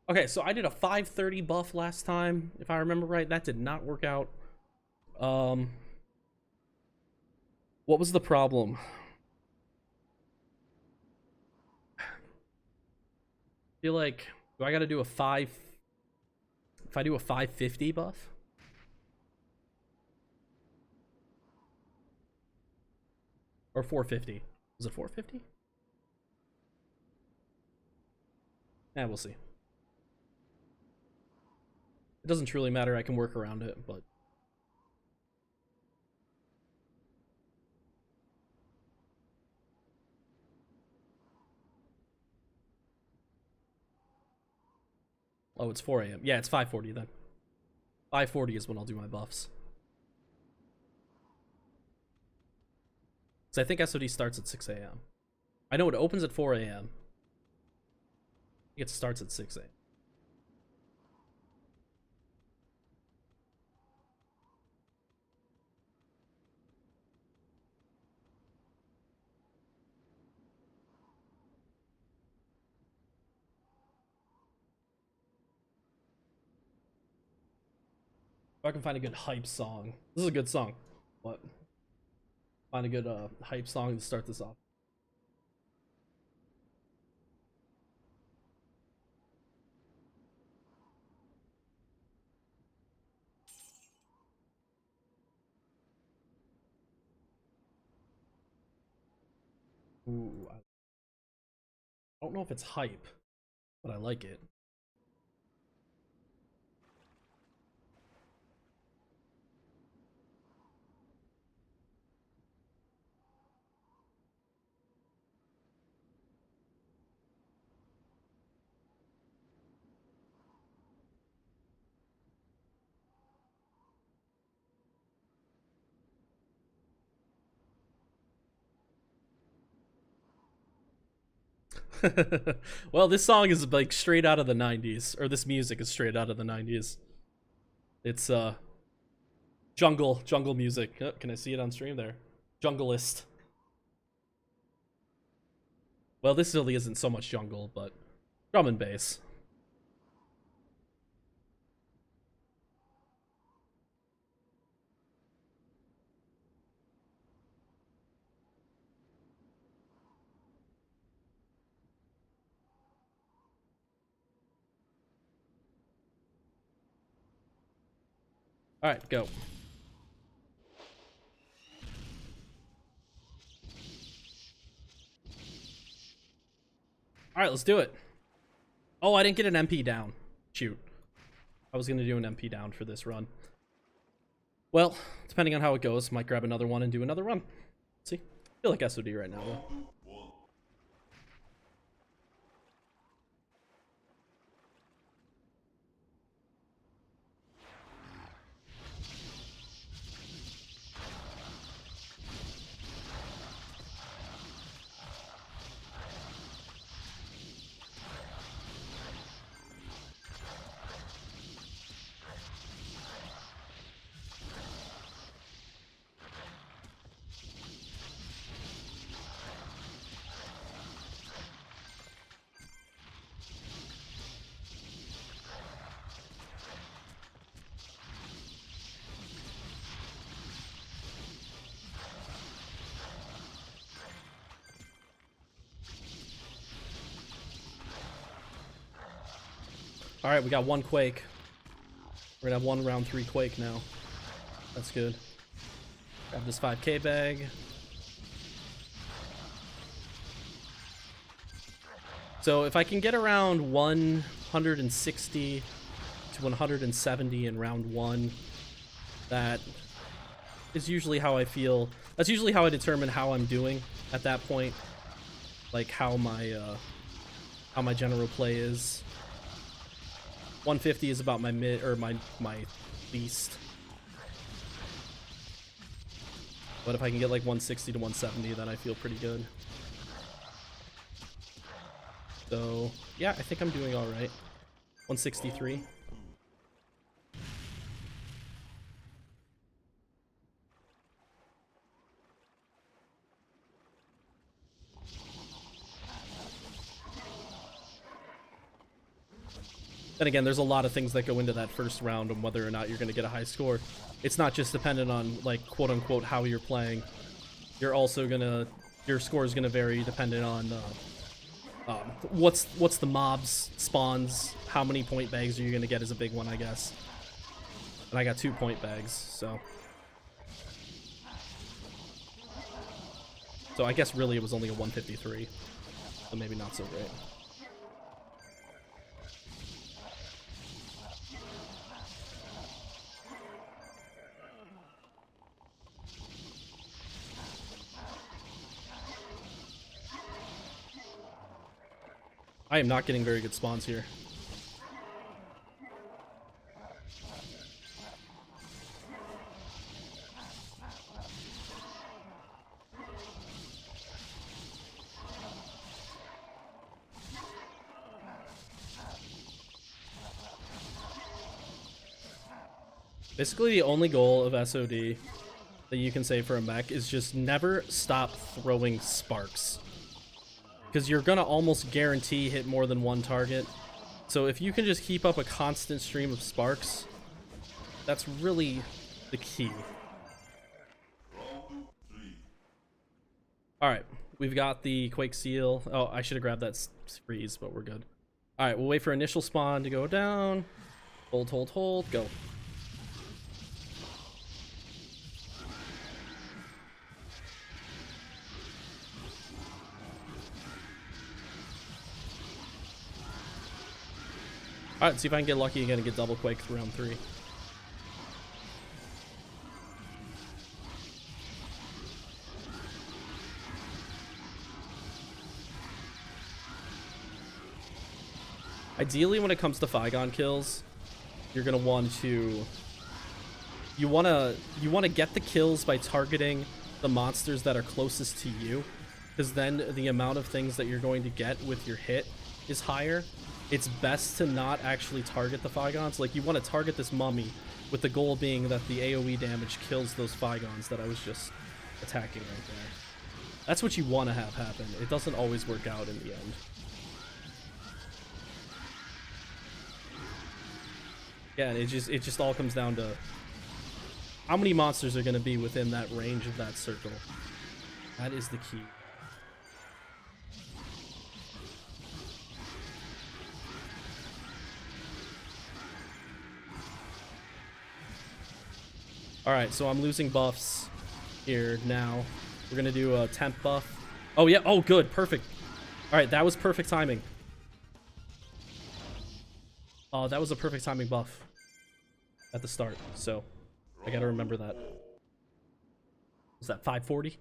Okay, so I did a 530 buff last time, if I remember right. That did not work out. What was the problem? feel like, do I gotta do a 5... If I do a 550 buff? Or 450? Was it 450? Yeah, we'll see. It doesn't truly matter, I can work around it, but... Oh, it's 4 a.m. Yeah, it's 5:40 then. 5:40 is when I'll do my buffs. So I think SOD starts at 6 a.m. I know it opens at 4 a.m. I think it starts at 6 a.m. If I can find a good hype song. This is a good song. What? Find a good hype song to start this off. Ooh, I don't know if it's hype, but I like it. Well, this song is like straight out of the 90s, or this music is straight out of the 90s. It's jungle music. Oh, can I see it on stream there? Jungleist. Well, this really isn't so much jungle, but drum and bass. All right, go. All right, let's do it. Oh, I didn't get an MP down. Shoot. I was going to do an MP down for this run. Well, depending on how it goes, might grab another one and do another run. See? I feel like SOD right now, though. All right, we got one Quake. We're gonna have one round 3 Quake now. That's good. Grab this 5k bag. So if I can get around 160 to 170 in round 1, that is usually how I feel. That's usually how I determine how I'm doing at that point. Like how my general play is. 150 is about my mid, or my least. But if I can get like 160 to 170, then I feel pretty good. So yeah, I think I'm doing all right. 163. Then again, there's a lot of things that go into that first round on whether or not you're going to get a high score. It's not just dependent on, like, quote-unquote, how you're playing. You're also going to... Your score is going to vary depending on What's the mobs spawns? How many point bags are you gonna get is a big one, I guess. And I got 2 point bags, so. So I guess really it was only a 153. So maybe not so great. I am not getting very good spawns here. Basically, the only goal of SOD that you can say for a mech is just never stop throwing sparks. Because you're gonna almost guarantee hit more than one target. So if you can just keep up a constant stream of sparks, that's really the key. Alright, we've got the Quake Seal. Oh, I should have grabbed that freeze, but we're good. Alright, we'll wait for initial spawn to go down. Hold, hold, hold, go. Alright, see if I can get lucky again and get double Quake for round 3. Ideally, when it comes to Flygon kills, you're gonna want to you wanna get the kills by targeting the monsters that are closest to you, because then the amount of things that you're going to get with your hit is higher. It's best to not actually target the Flygons. Like, you want to target this mummy with the goal being that the AoE damage kills those Flygons that I was just attacking right there. That's what you want to have happen. It doesn't always work out in the end. Yeah, and it just all comes down to how many monsters are going to be within that range of that circle. That is the key. Alright, so I'm losing buffs here now. We're gonna do a temp buff. Oh, yeah. Oh, good. Perfect. Alright, that was perfect timing. Oh, that was a perfect timing buff at the start, so I gotta remember that. Was that 540?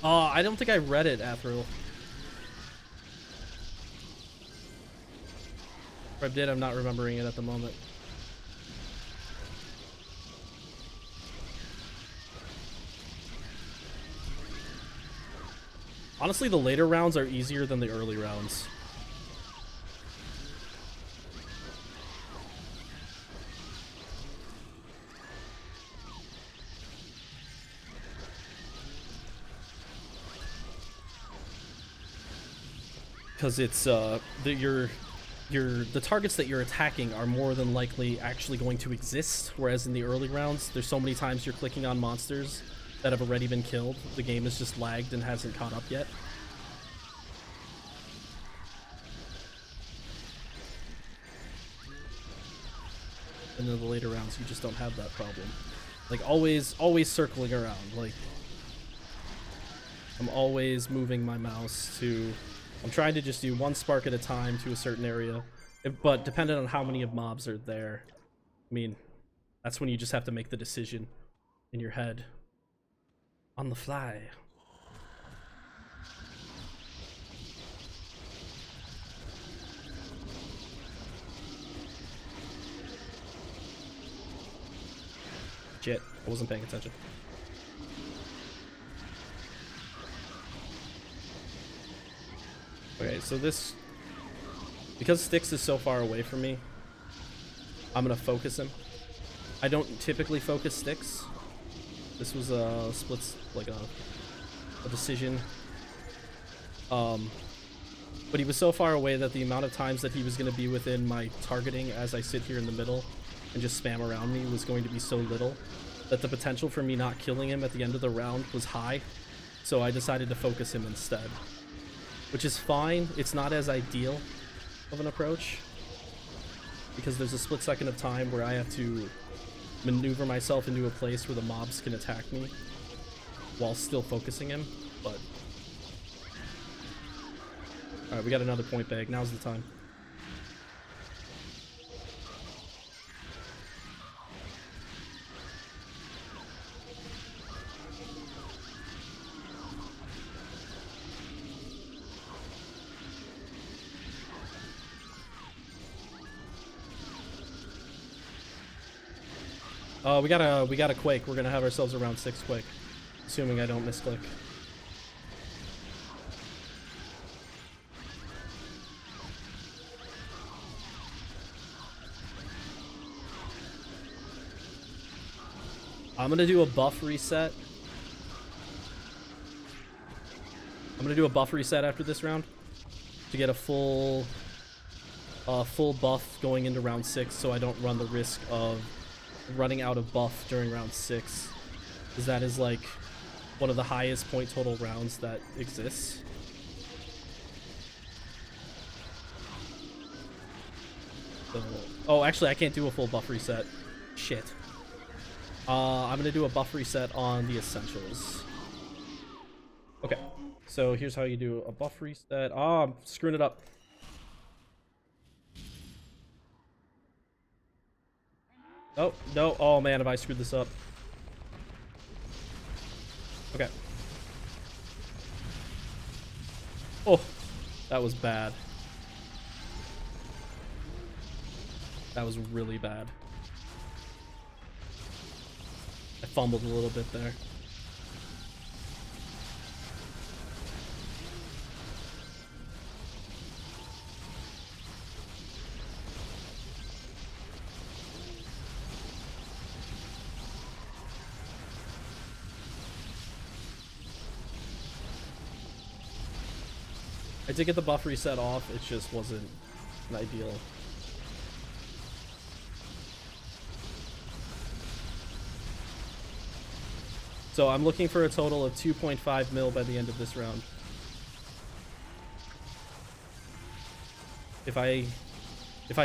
Oh, I don't think I read it, Athril. If I did, I'm not remembering it at the moment. Honestly, the later rounds are easier than the early rounds. Because it's the targets that you're attacking are more than likely actually going to exist, whereas in the early rounds there's so many times you're clicking on monsters that have already been killed. The game is just lagged and hasn't caught up yet. And in the later rounds you just don't have that problem. Like, always circling around. Like, I'm always moving my mouse to... I'm trying to just do one spark at a time to a certain area, but depending on how many of mobs are there, I mean, that's when you just have to make the decision in your head on the fly. Shit, I wasn't paying attention. Okay, so this, because Styx is so far away from me, I'm gonna focus him. I don't typically focus Styx. This was a split, like a a decision. But he was so far away that the amount of times that he was going to be within my targeting as I sit here in the middle and just spam around me was going to be so little that the potential for me not killing him at the end of the round was high. So I decided to focus him instead, which is fine. It's not as ideal of an approach because there's a split second of time where I have to maneuver myself into a place where the mobs can attack me while still focusing him, but alright, we got another point bag. Now's the time. We got a quake. We're gonna have ourselves around 6 quake, assuming I don't misclick. I'm gonna do a buff reset. I'm gonna do a buff reset after this round to get a full buff going into round 6, so I don't run the risk of running out of buff during round 6, because that is like one of the highest point total rounds that exists. So, oh, actually, I can't do a full buff reset. Shit. I'm gonna do a buff reset on the essentials. Okay, so here's how you do a buff reset. Oh, I'm screwing it up. Oh, no. Oh, man, have I screwed this up. Okay. Oh, that was bad. That was really bad. I fumbled a little bit there. I did get the buff reset off, it just wasn't an ideal. So I'm looking for a total of 2.5 mil by the end of this round. If I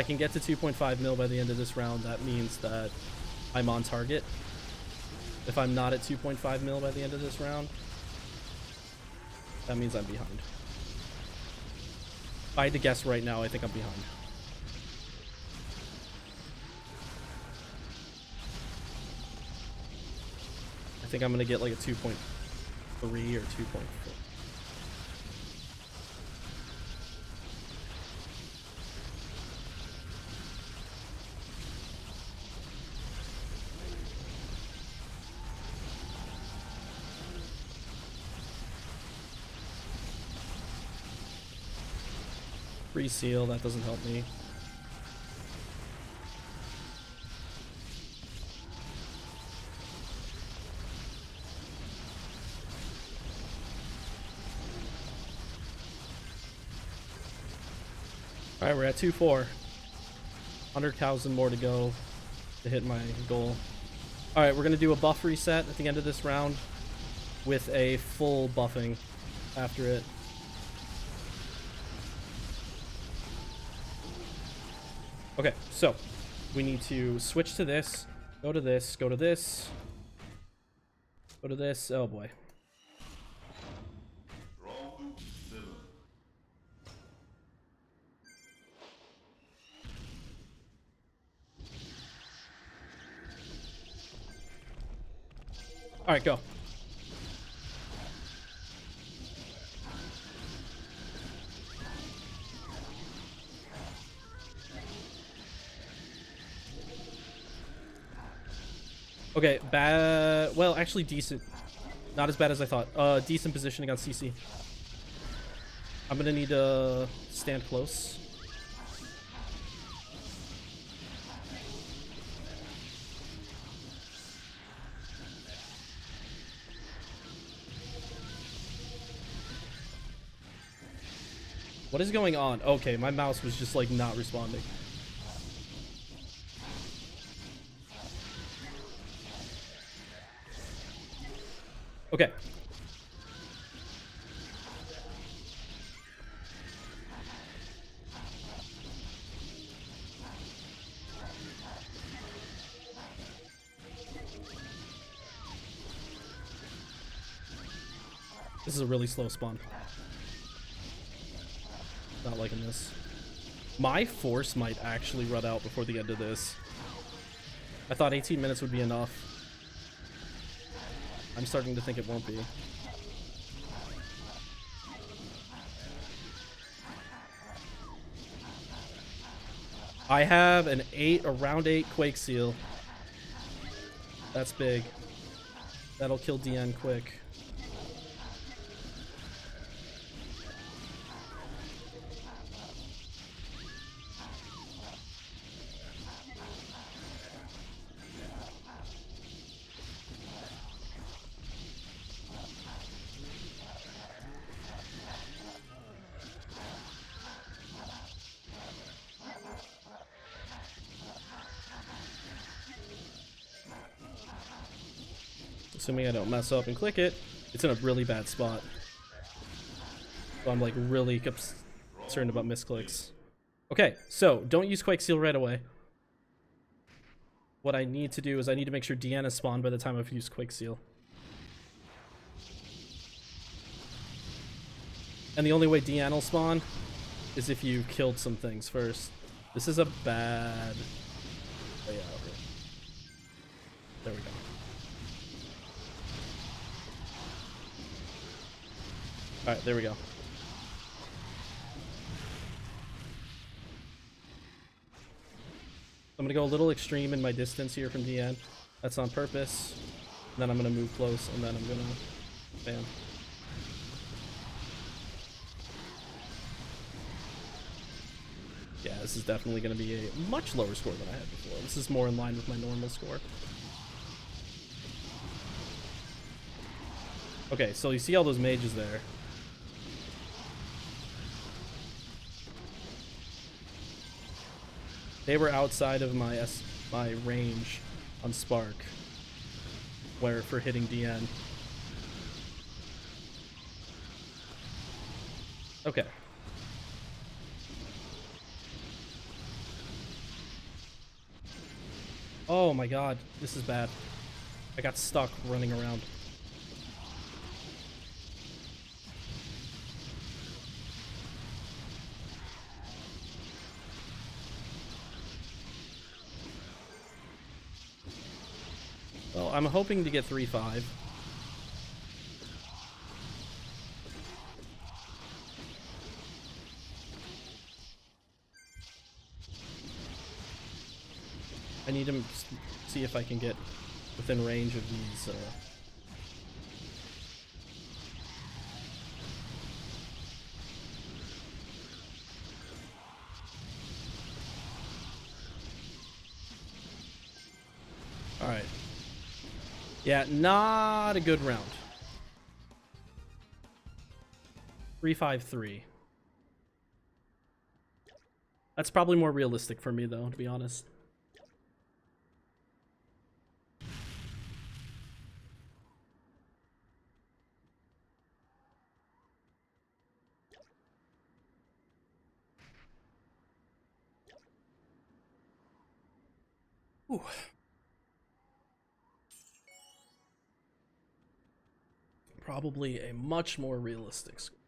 can get to 2.5 mil by the end of this round, that means that I'm on target. If I'm not at 2.5 mil by the end of this round, that means I'm behind. If I had to guess right now, I think I'm behind. I think I'm gonna get like a 2.3 or 2.4. Free seal, that doesn't help me. Alright, we're at 2-4. 100,000 more to go to hit my goal. Alright, we're gonna do a buff reset at the end of this round with a full buffing after it. Okay, so we need to switch to this, go to this, go to this, go to this. Oh boy. All right, go. Okay, bad. Well, actually decent. Not as bad as I thought. Decent positioning on CC. I'm gonna need to stand close. What is going on? Okay, my mouse was just like not responding. Okay. This is a really slow spawn. Not liking this. My force might actually run out before the end of this. I thought 18 minutes would be enough. I'm starting to think it won't be. I have an a round 8 Quake Seal. That's big. That'll kill DN quick. Assuming I don't mess up and click it, it's in a really bad spot. So I'm like really concerned about misclicks. Okay, so don't use Quake Seal right away. What I need to do is I need to make sure Deanna spawned by the time I've used Quake Seal. And the only way Deanna will spawn is if you killed some things first. This is a bad layout. There we go. Alright, there we go. I'm gonna go a little extreme in my distance here from DN. That's on purpose. And then I'm gonna move close, and then I'm gonna bam. Yeah, this is definitely gonna be a much lower score than I had before. This is more in line with my normal score. Okay, so you see all those mages there. They were outside of my range on Spark, where for hitting DN. Okay. Oh my god, this is bad. I got stuck running around. Well, I'm hoping to get 3-5. I need to see if I can get within range of these. All right. Yeah, not a good round. 3-5-3. That's probably more realistic for me, though, to be honest. Ooh. Probably a much more realistic score.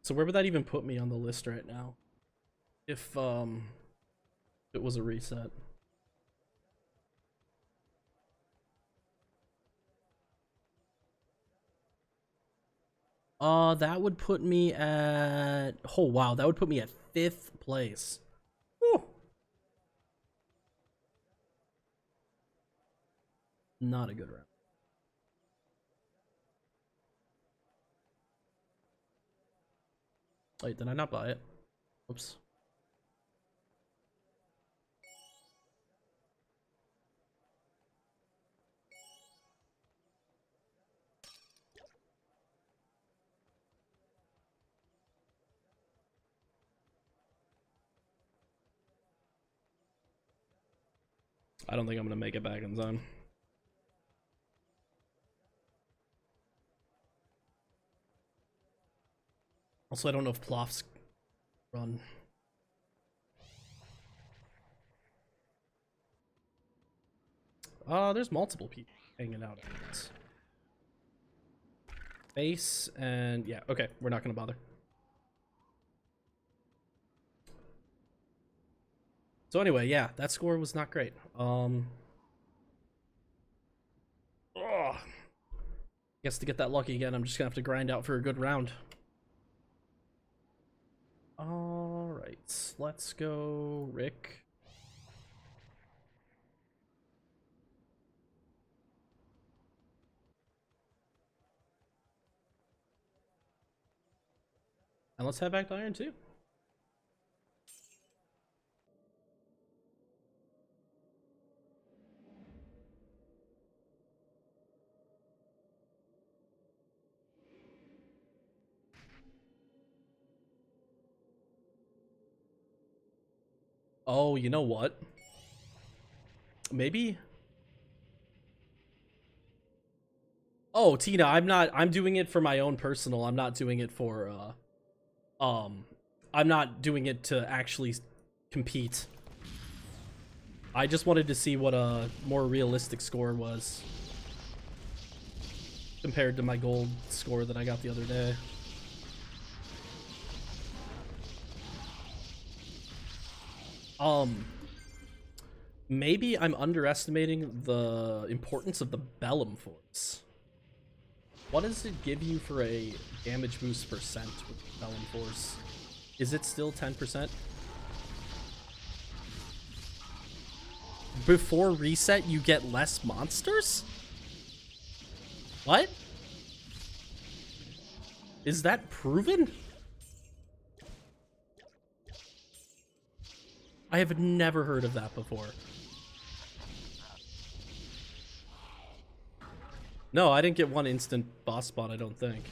So where would that even put me on the list right now? If it was a reset. That would put me at, oh wow, that would put me at 5th place. Whew. Not a good round. Wait, did I not buy it? Oops. I don't think I'm gonna make it back in time. Also, I don't know if Ploff's run. There's multiple people hanging out at once. Base and yeah, okay, we're not gonna bother. So anyway, yeah, that score was not great. Guess to get that lucky again, I'm just gonna have to grind out for a good round. Alright, let's go Rick. And let's head back to Iron 2. Oh, you know what? Maybe. Oh, Tina, I'm doing it for my own personal. I'm not doing it for I'm not doing it to actually compete. I just wanted to see what a more realistic score was compared to my gold score that I got the other day. Maybe I'm underestimating the importance of the Bellum Force. What does it give you for a damage boost percent with Bellum Force? Is it still 10%? Before reset, you get less monsters? What? Is that proven? I have never heard of that before. No, I didn't get one instant boss spot, I don't think.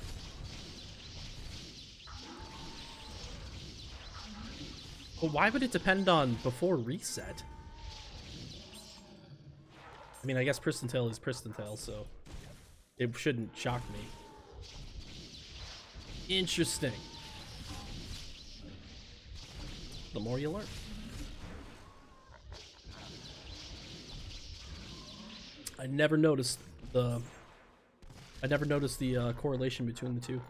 But why would it depend on before reset? I mean, I guess Pristontale is Pristontale, so it shouldn't shock me. Interesting. The more you learn. I never noticed the correlation between the two.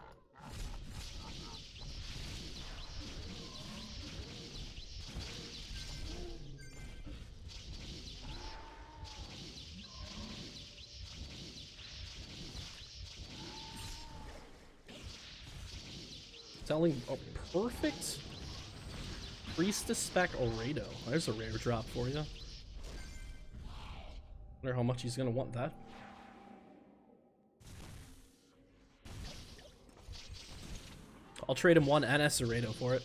Selling a perfect Priestess spec Orado. There's a rare drop for you. Wonder how much he's gonna want that. I'll trade him one NS Orado for it.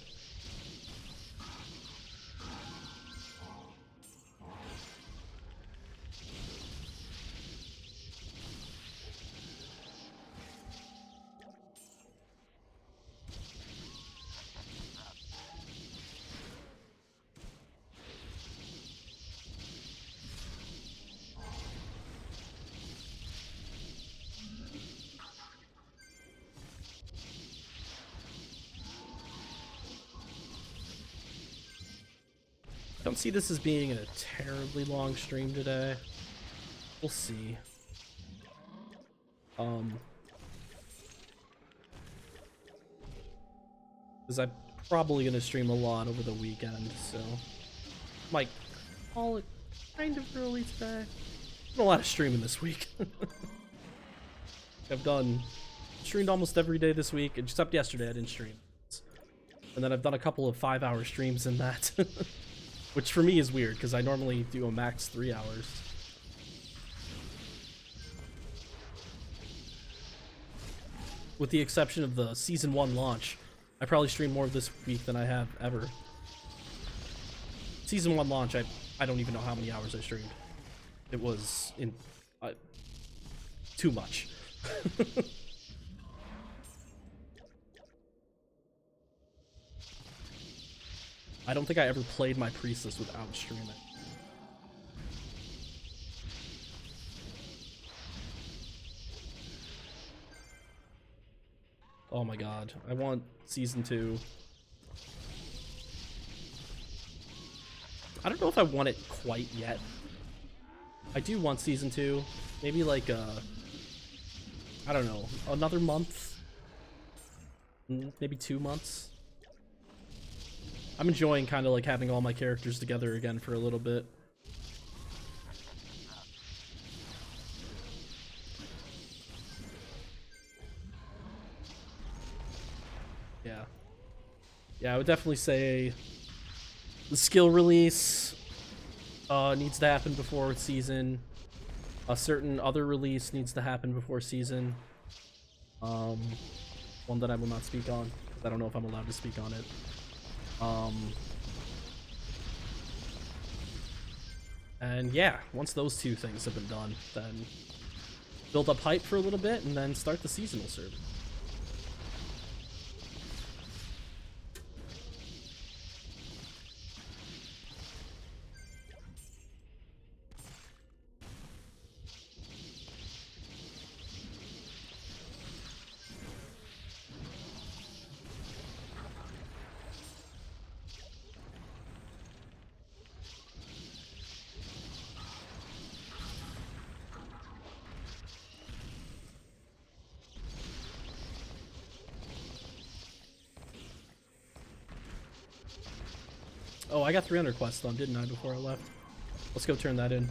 Don't see this as being a terribly long stream today. We'll see. Because I'm probably gonna stream a lot over the weekend, so might call it kind of early today. Been a lot of streaming this week. I've streamed almost every day this week, except yesterday I didn't stream. And then I've done a couple of 5-hour streams in that. Which for me is weird, because I normally do a max 3 hours. With the exception of the Season 1 launch, I probably streamed more this week than I have ever. Season 1 launch, I don't even know how many hours I streamed. It was too much. I don't think I ever played my Priestess without streaming. Oh my god, I want season 2. I don't know if I want it quite yet. I do want season 2. Maybe like I don't know, another month? Maybe 2 months? I'm enjoying kind of like having all my characters together again for a little bit. Yeah. Yeah, I would definitely say the skill release needs to happen before season. A certain other release needs to happen before season. One that I will not speak on, because I don't know if I'm allowed to speak on it. And yeah, once those 2 things have been done, then build up hype for a little bit, and then start the seasonal server. Oh, I got 300 quests done, didn't I, before I left? Let's go turn that in.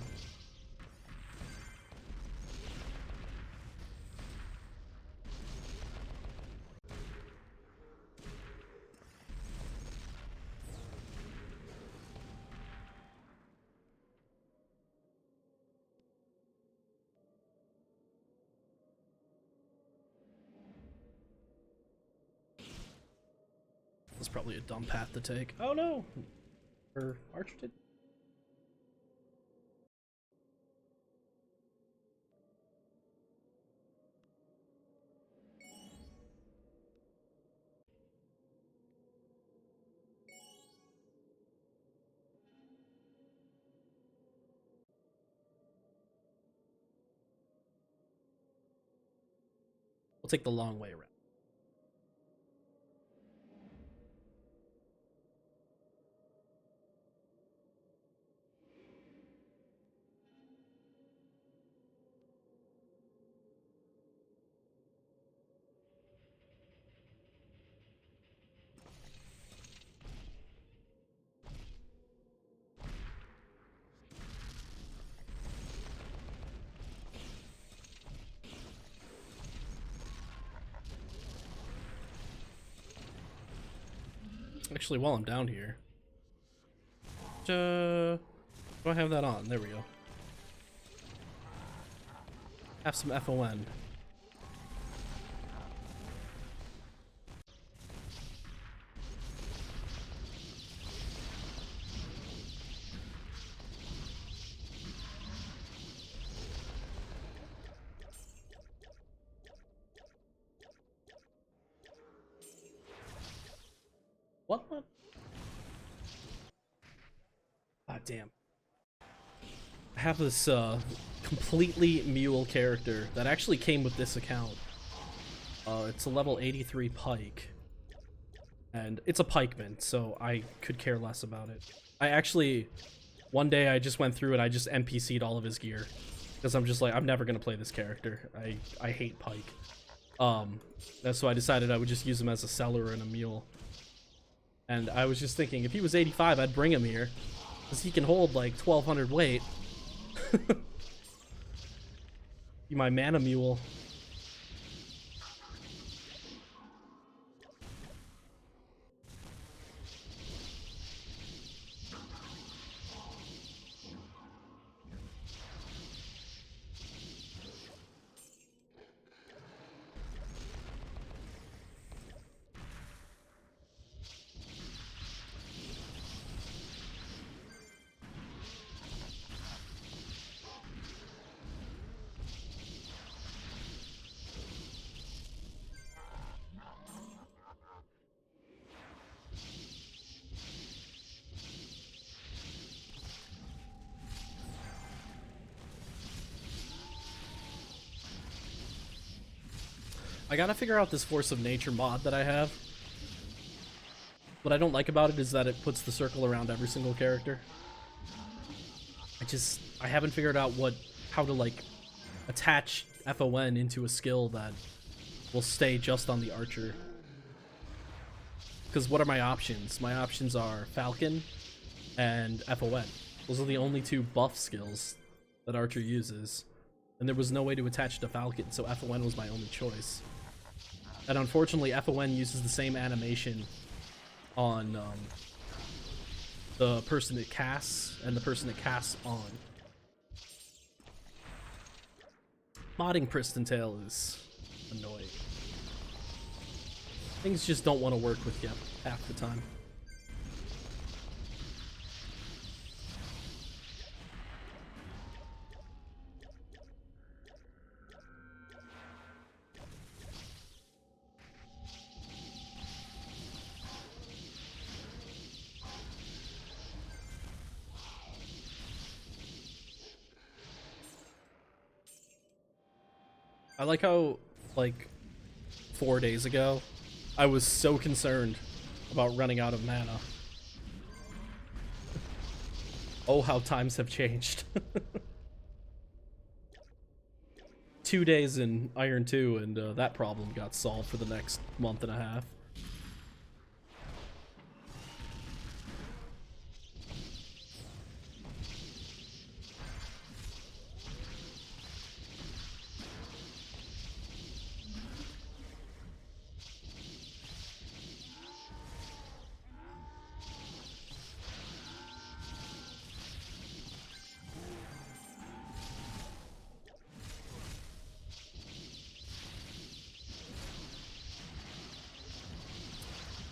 That's probably a dumb path to take. Oh no! Or Archer did. We'll take the long way around. Actually, while I'm down here, do I have that on? There we go. Have some FON. What? Ah, damn. I have this completely mule character that actually came with this account. It's a level 83 pike. And it's a pikeman, so I could care less about it. I actually, one day I just went through and I just NPC'd all of his gear. Because I'm just like, I'm never gonna play this character. I hate pike. That's why I decided I would just use him as a seller and a mule. And I was just thinking, if he was 85, I'd bring him here. Because he can hold like 1200 weight. Be my mana mule. I gotta figure out this Force of Nature mod that I have. What I don't like about it is that it puts the circle around every single character. I haven't figured out how to like attach FON into a skill that will stay just on the archer. Because what are my options? My options are Falcon and FON. Those are the only two buff skills that Archer uses. And there was no way to attach to Falcon, so FON was my only choice. And unfortunately, FON uses the same animation on the person it casts and the person it casts on. Modding Pristontale is annoying. Things just don't want to work with you half the time. I like how, like, 4 days ago, I was so concerned about running out of mana. Oh, how times have changed. 2 days in Iron 2, and that problem got solved for the next month and a half.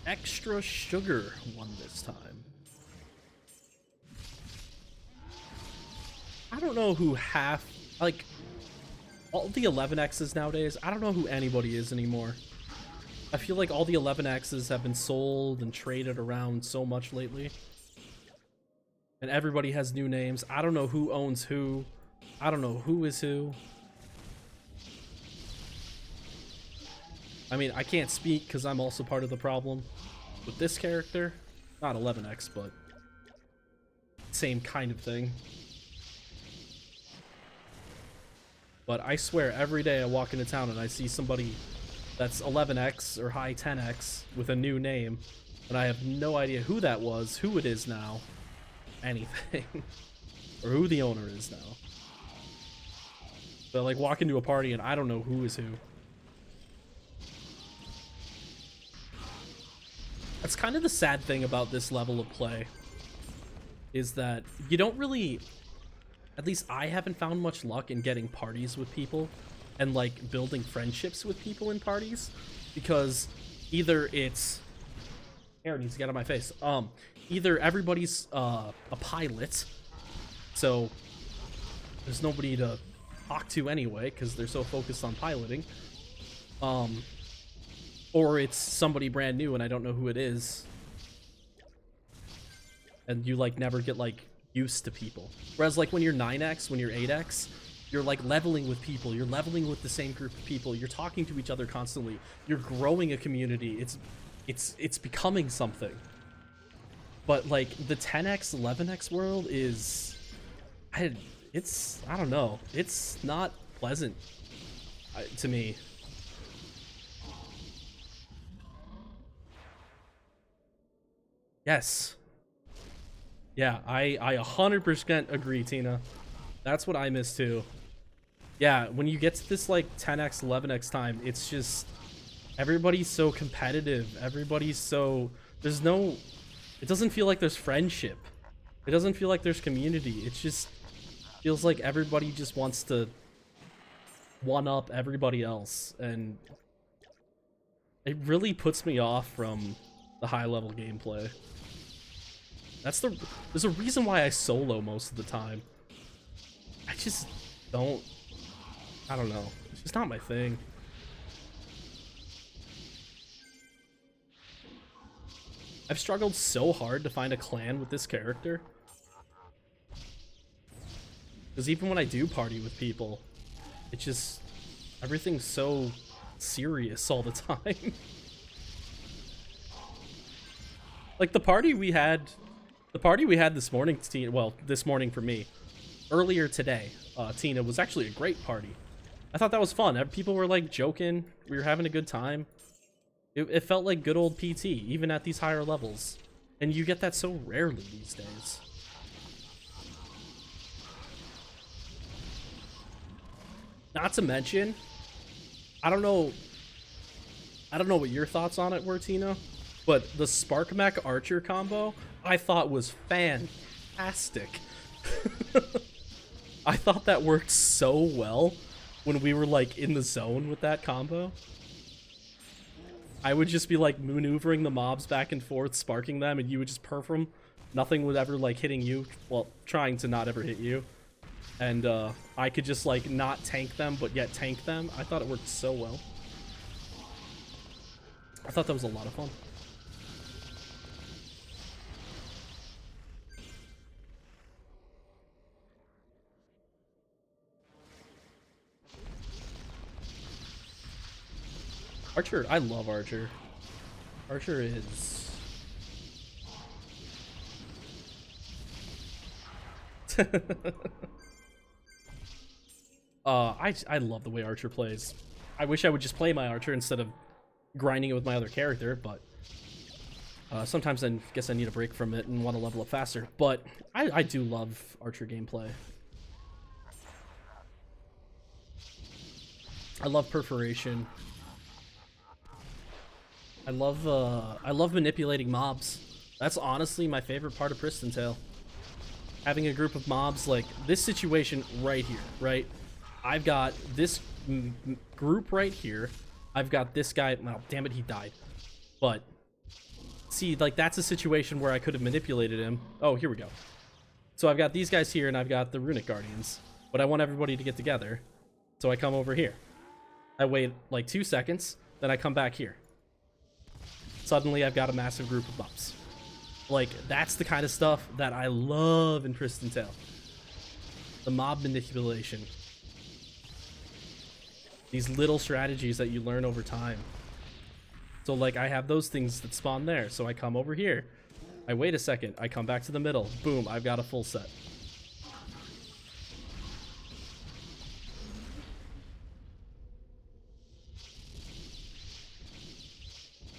Extra sugar won this time. I don't know who like, all the 11Xs nowadays, I don't know who anybody is anymore. I feel like all the 11Xs have been sold and traded around so much lately. And everybody has new names. I don't know who owns who. I don't know who is who. I mean, I can't speak because I'm also part of the problem with this character. Not 11X, but same kind of thing. But I swear, every day I walk into town and I see somebody that's 11X or high 10X with a new name, and I have no idea who that was, who it is now, anything, or who the owner is now. But like, walk into a party and I don't know who is who. That's kind of the sad thing about this level of play, is that you don't really, at least I haven't found much luck in getting parties with people and like building friendships with people in parties, because either it's, Aaron needs to get out of my face, either everybody's a pilot, so there's nobody to talk to anyway because they're so focused on piloting, or it's somebody brand new and I don't know who it is, and you like never get like used to people. Whereas like when you're 9X, when you're 8X, you're like leveling with people, you're leveling with the same group of people, you're talking to each other constantly, you're growing a community, it's becoming something. But like the 10X, 11X world is, I don't know, it's not pleasant to me. Yes. Yeah, I 100% agree, Tina. That's what I miss too. Yeah, when you get to this like 10X, 11X time, it's just, everybody's so competitive. Everybody's so, it doesn't feel like there's friendship. It doesn't feel like there's community. It just feels like everybody just wants to one up everybody else. And it really puts me off from the high level gameplay. There's a reason why I solo most of the time. I just don't, I don't know. It's just not my thing. I've struggled so hard to find a clan with this character. Because even when I do party with people, it's just, everything's so serious all the time. Like the party we had this morning, Tina, well, this morning for me, earlier today, Tina, was actually a great party. I thought that was fun. People were like joking. We were having a good time. It felt like good old PT, even at these higher levels. And you get that so rarely these days. Not to mention, I don't know what your thoughts on it were, Tina, but the Spark Mech Archer combo I thought was fantastic. I thought that worked so well when we were like in the zone with that combo. I would just be like maneuvering the mobs back and forth, sparking them, and you would just perf them. Nothing would ever like hitting you. Well, trying to not ever hit you. And I could just like not tank them, but yet tank them. I thought it worked so well. I thought that was a lot of fun. Archer, I love Archer. Archer is... I love the way Archer plays. I wish I would just play my Archer instead of grinding it with my other character, but sometimes I guess I need a break from it and want to level up faster. But I do love Archer gameplay. I love perforation. I love manipulating mobs. That's honestly my favorite part of Pristontale. Having a group of mobs like this situation right here, right? I've got this group right here. I've got this guy. Oh, damn it, he died. But see, like that's a situation where I could have manipulated him. Oh, here we go. So I've got these guys here, and I've got the Runic Guardians. But I want everybody to get together, so I come over here. I wait like 2 seconds, then I come back here. Suddenly, I've got a massive group of mobs. Like, that's the kind of stuff that I love in Pristontale. The mob manipulation. These little strategies that you learn over time. So, like, I have those things that spawn there. So I come over here. I wait a second. I come back to the middle. Boom, I've got a full set.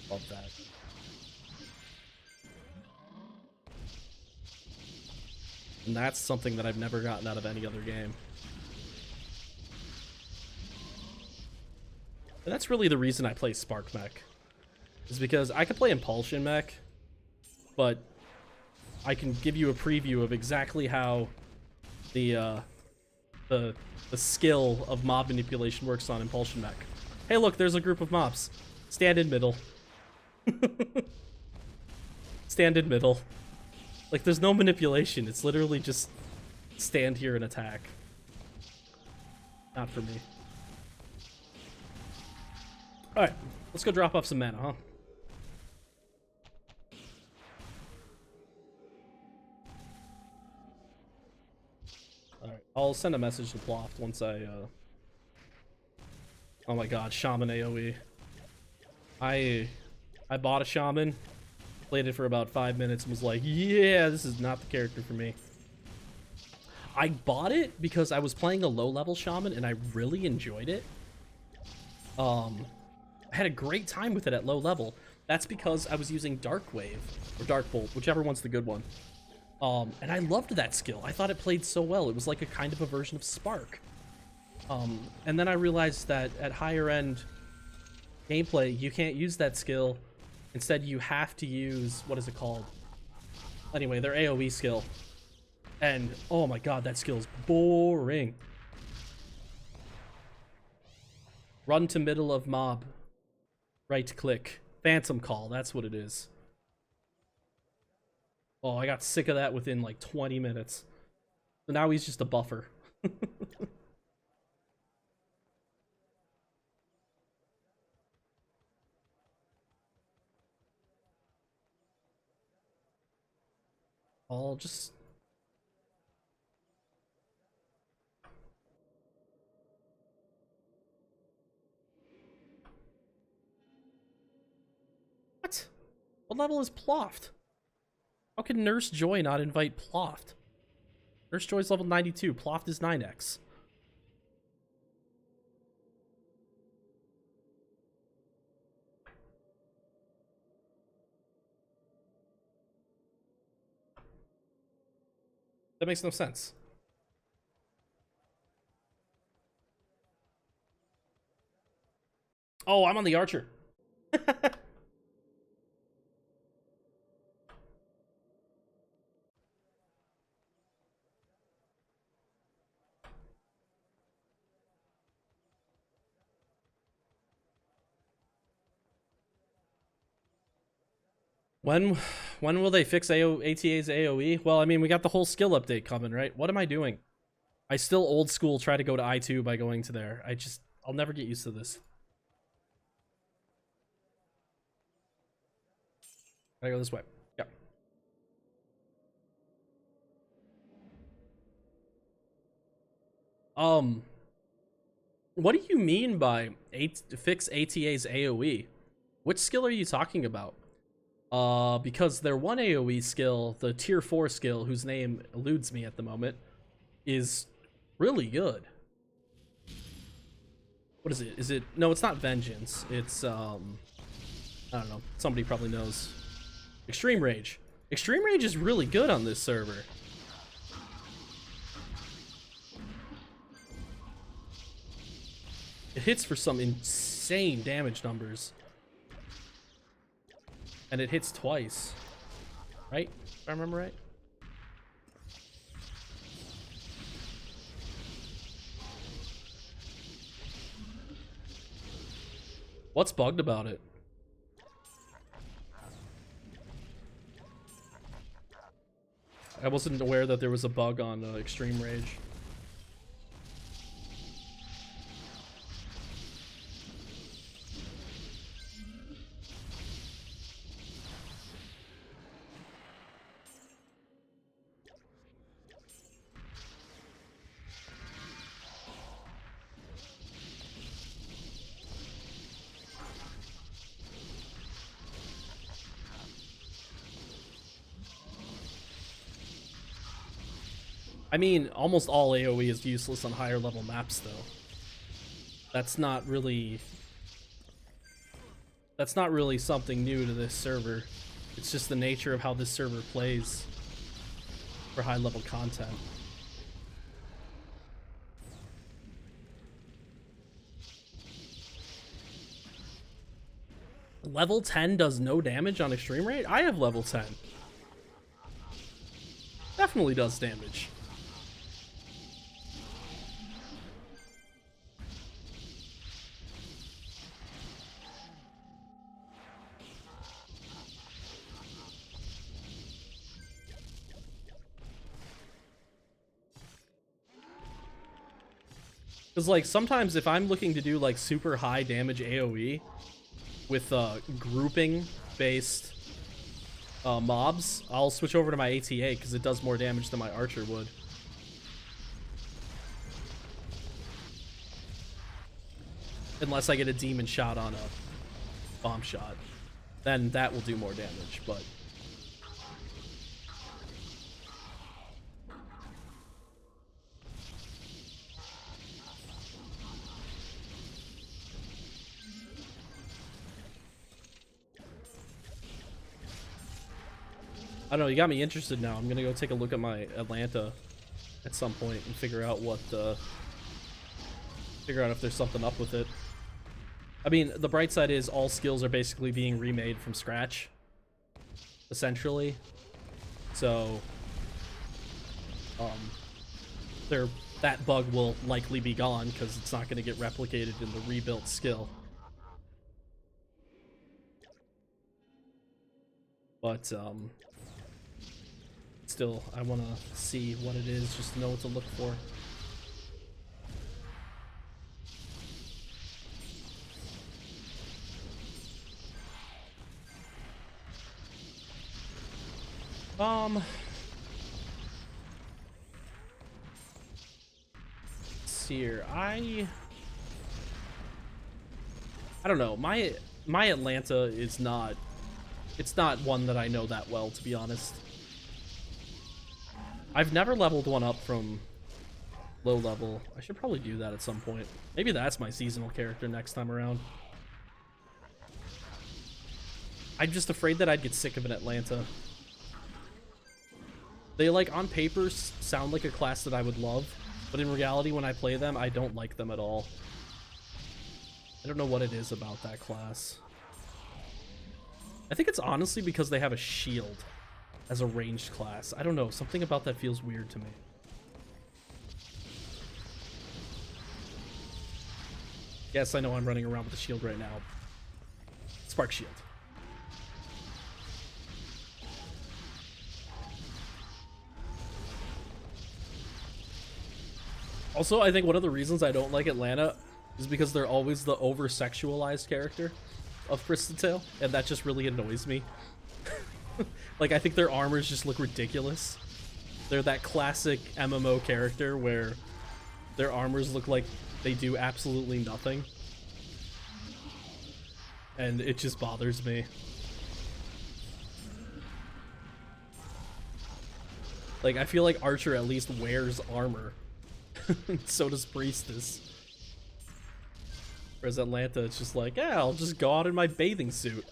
Love that. And that's something that I've never gotten out of any other game. And that's really the reason I play Spark Mech. Is because I could play Impulsion Mech, but I can give you a preview of exactly how the skill of mob manipulation works on Impulsion Mech. Hey look, there's a group of mobs. Stand in middle. Stand in middle. Like, there's no manipulation. It's literally just stand here and attack. Not for me. Alright, let's go drop off some mana, huh? Alright, I'll send a message to Ploft once I, Oh my god, Shaman AoE. I bought a Shaman, played it for about 5 minutes, and was like, yeah, this is not the character for me. I bought it because I was playing a low-level Shaman, and I really enjoyed it. I had a great time with it at low level. That's because I was using Dark Wave, or Dark Bolt, whichever one's the good one. And I loved that skill. I thought it played so well. It was like a kind of a version of Spark. And then I realized that at higher end gameplay, you can't use that skill. Instead, you have to use, what is it called? Anyway, their AoE skill. And, oh my god, that skill is boring. Run to middle of mob. Right click. Phantom call, that's what it is. Oh, I got sick of that within like 20 minutes. So now he's just a buffer. I'll just... What level is Ploft? How can Nurse Joy not invite Ploft? Nurse Joy's level 92. Ploft is 9x. That makes no sense. Oh, I'm on the Archer. When will they fix ATA's AoE? Well, I mean, we got the whole skill update coming, right? What am I doing? I still old school try to go to I2 by going to there. I'll never get used to this. I go this way. Yep. What do you mean by fix ATA's AoE? Which skill are you talking about? Because their one AoE skill, the tier 4 skill, whose name eludes me at the moment, is really good. What is it? Is it... No, it's not Vengeance. It's, I don't know. Somebody probably knows. Extreme Rage. Extreme Rage is really good on this server. It hits for some insane damage numbers. And it hits twice. Right? If I remember right. What's bugged about it? I wasn't aware that there was a bug on Extreme Rage. I mean, almost all AoE is useless on higher level maps, though. That's not really something new to this server. It's just the nature of how this server plays for high level content. Level 10 does no damage on Extreme Rate? I have level 10. Definitely does damage. Because, like, sometimes if I'm looking to do, like, super high damage AoE with grouping-based mobs, I'll switch over to my ATA because it does more damage than my Archer would. Unless I get a demon shot on a bomb shot. Then that will do more damage, but... I don't know, you got me interested now. I'm gonna go take a look at my Atlanta at some point and figure out if there's something up with it. I mean, the bright side is all skills are basically being remade from scratch, essentially. So, that bug will likely be gone because it's not gonna get replicated in the rebuilt skill. But, still, I want to see what it is just to know what to look for. Let's see here. I don't know. My Atlanta is not It's not one that I know that well, to be honest. I've never leveled one up from low level. I should probably do that at some point. Maybe that's my seasonal character next time around. I'm just afraid that I'd get sick of an Atlanta. They, like, on paper sound like a class that I would love, but in reality, when I play them, I don't like them at all. I don't know what it is about that class. I think it's honestly because they have a shield as a ranged class. I don't know, something about that feels weird to me. Yes, I know I'm running around with a shield right now. Spark shield. Also, I think one of the reasons I don't like Atlanta is because they're always the over-sexualized character of Pristontale, and that just really annoys me. Like, I think their armors just look ridiculous. They're that classic MMO character where their armors look like they do absolutely nothing. And it just bothers me. Like, I feel like Archer at least wears armor. So does Priestess. Whereas Atlanta, it's just like, yeah, I'll just go out in my bathing suit.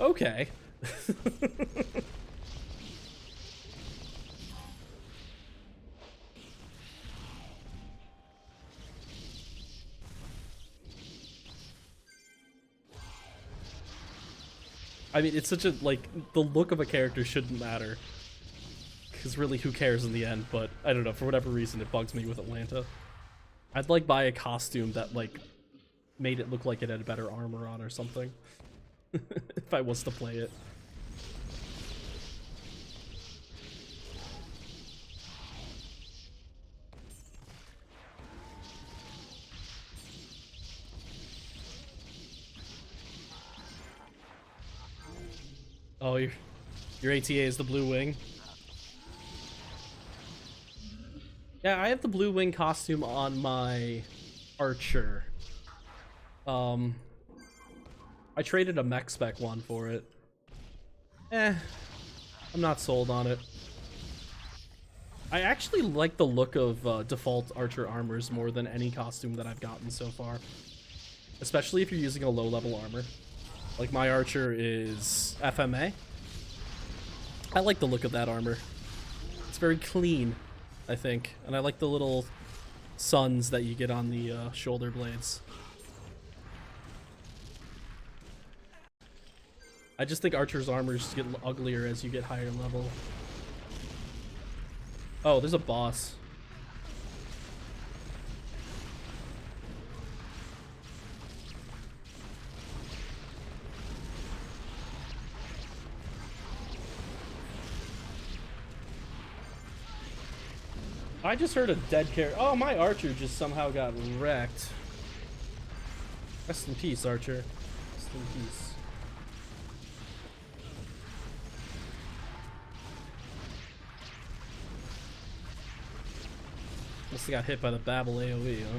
Okay. I mean, it's such a, like, the look of a character shouldn't matter. Because really, who cares in the end? But, I don't know, for whatever reason, it bugs me with Atlanta. I'd, like, buy a costume that, like, made it look like it had better armor on or something. If I was to play it. Oh, your ATA is the blue wing? Yeah, I have the blue wing costume on my Archer. I traded a mech spec one for it. I'm not sold on it. I actually like the look of default Archer armors more than any costume that I've gotten so far. Especially if you're using a low-level armor. Like, my Archer is FMA. I like the look of that armor. It's very clean, I think. And I like the little suns that you get on the shoulder blades. I just think Archer's armors get uglier as you get higher level. Oh, there's a boss. I just heard a dead character. Oh, my Archer just somehow got wrecked. Rest in peace, Archer. Rest in peace. Must have got hit by the Babel AoE, huh?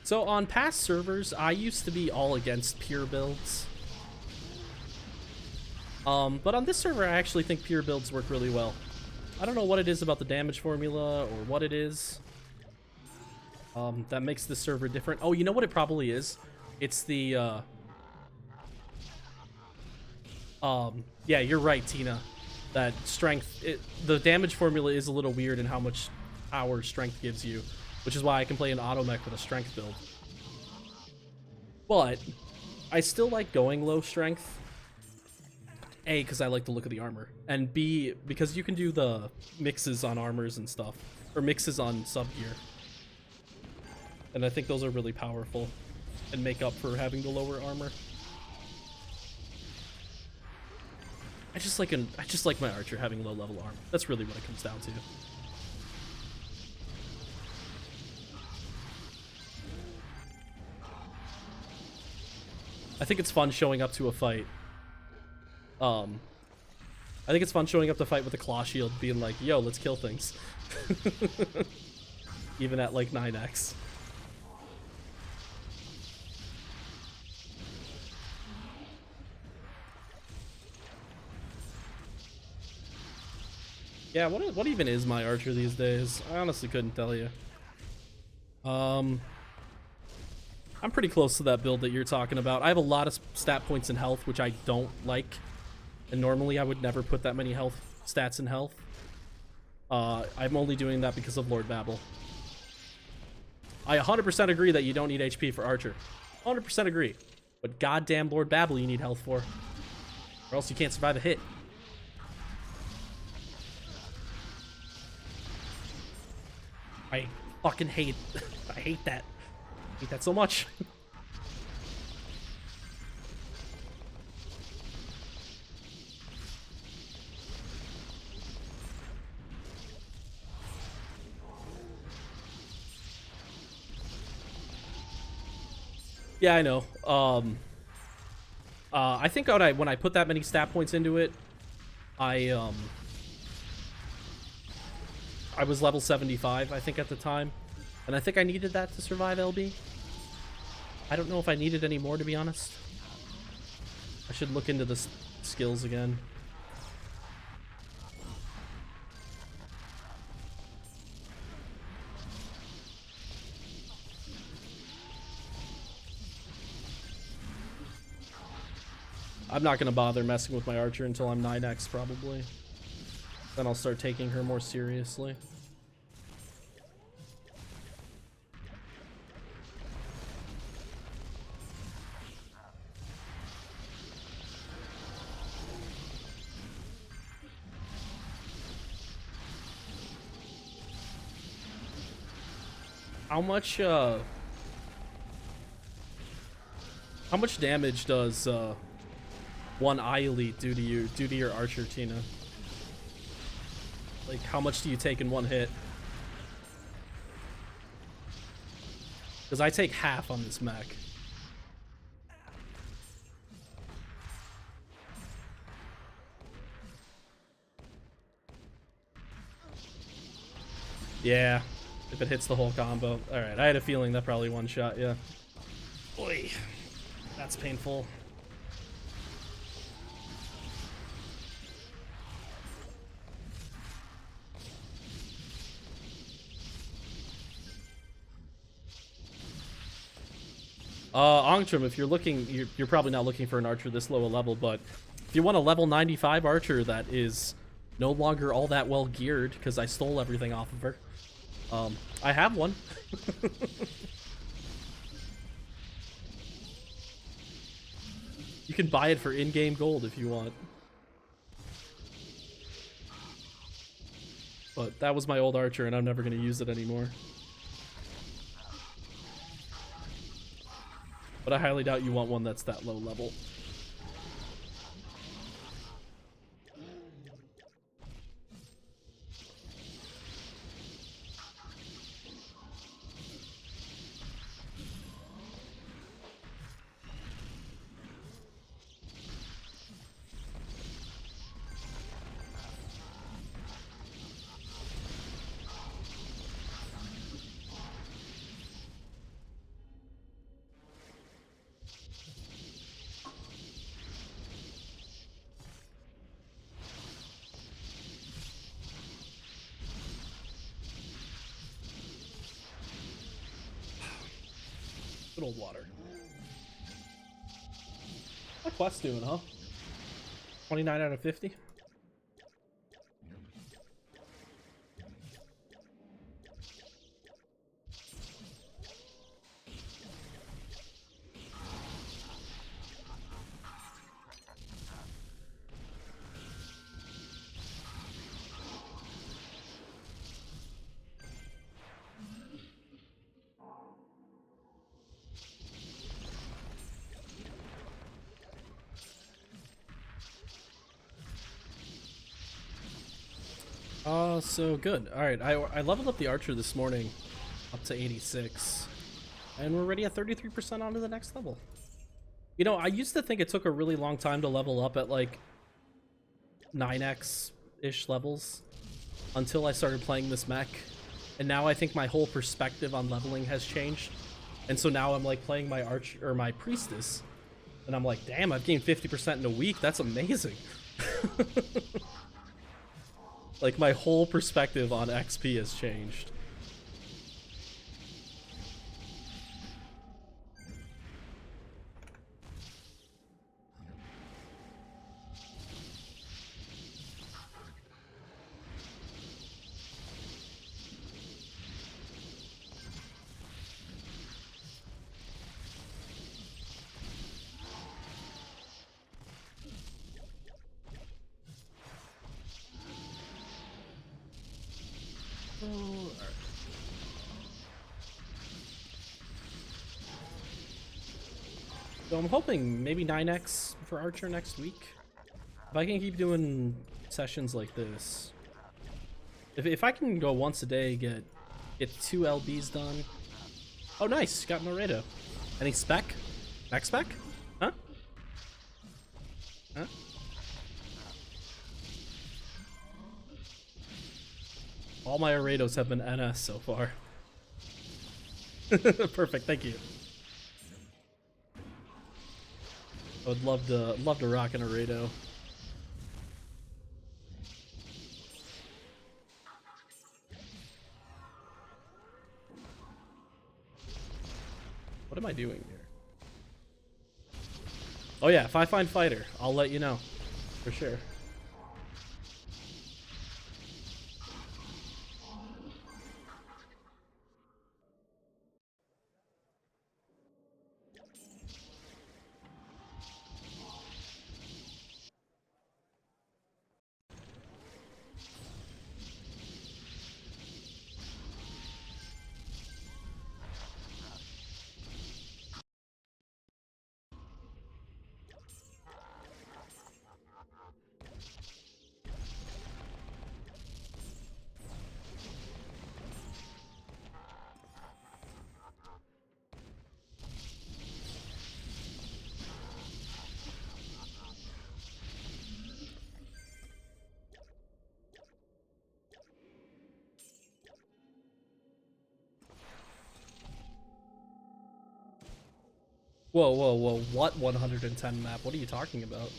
So on past servers, I used to be all against pure builds. But on this server, I actually think pure builds work really well. I don't know what it is about the damage formula or what it is that makes this server different. Oh, you know what it probably is? It's the, yeah, you're right, Tina. That strength, the damage formula is a little weird in how much power strength gives you. Which is why I can play an auto mech with a strength build. But I still like going low strength. A, because I like the look of the armor. And B, because you can do the mixes on armors and stuff. Or mixes on sub gear. And I think those are really powerful. And make up for having the lower armor. I just like my Archer having low level armor. That's really what it comes down to. I think it's fun showing up to a fight. I think it's fun showing up to fight with a claw shield, being like, yo, let's kill things. even at like 9x. Yeah, what even is my archer these days? I honestly couldn't tell you. I'm pretty close to that build that you're talking about. I have a lot of stat points in health, which I don't like. And normally I would never put that many health stats in health. I'm only doing that because of Lord Babel. I 100% agree that you don't need HP for Archer. 100% agree. But goddamn Lord Babel you need health for. Or else you can't survive a hit. I fucking hate I hate that. I hate that so much. Yeah, I know. I think when I put that many stat points into it, I was level 75, I think, at the time. And I think I needed that to survive LB. I don't know if I needed any more, to be honest. I should look into the skills again. I'm not going to bother messing with my archer until I'm 9x, probably. Then I'll start taking her more seriously. How much damage does one eye elite do to your archer, Tina? Like, how much do you take in one hit? Because I take half on this mech. Yeah, if it hits the whole combo. Alright, I had a feeling that probably one shot, yeah. Oy, that's painful. Ongtrim, if you're looking, you're probably not looking for an archer this low a level, but if you want a level 95 archer that is no longer all that well geared, because I stole everything off of her, I have one. You can buy it for in-game gold if you want. But that was my old archer, and I'm never going to use it anymore. But I highly doubt you want one that's that low level. Good old water. What quest doing, huh? 29 out of 50? So good. Alright, I leveled up the archer this morning up to 86. And we're already at 33% onto the next level. You know, I used to think it took a really long time to level up at like 9x-ish levels until I started playing this mech. and now I think my whole perspective on leveling has changed. And so now I'm like playing my arch or my priestess, and I'm like, damn, I've gained 50% in a week. That's amazing. Like my whole perspective on XP has changed. So I'm hoping maybe 9x for Archer next week. If I can keep doing sessions like this. If I can go once a day, get 2 LBs done. Oh nice, got Moreto. Any spec? Max spec? Huh? Huh? All my Aredos have been NS so far. Perfect, thank you. I would love to rock an Aredo. What am I doing here? Oh yeah, if I find fighter, I'll let you know. For sure. Whoa, whoa, whoa, what 110 map? What are you talking about?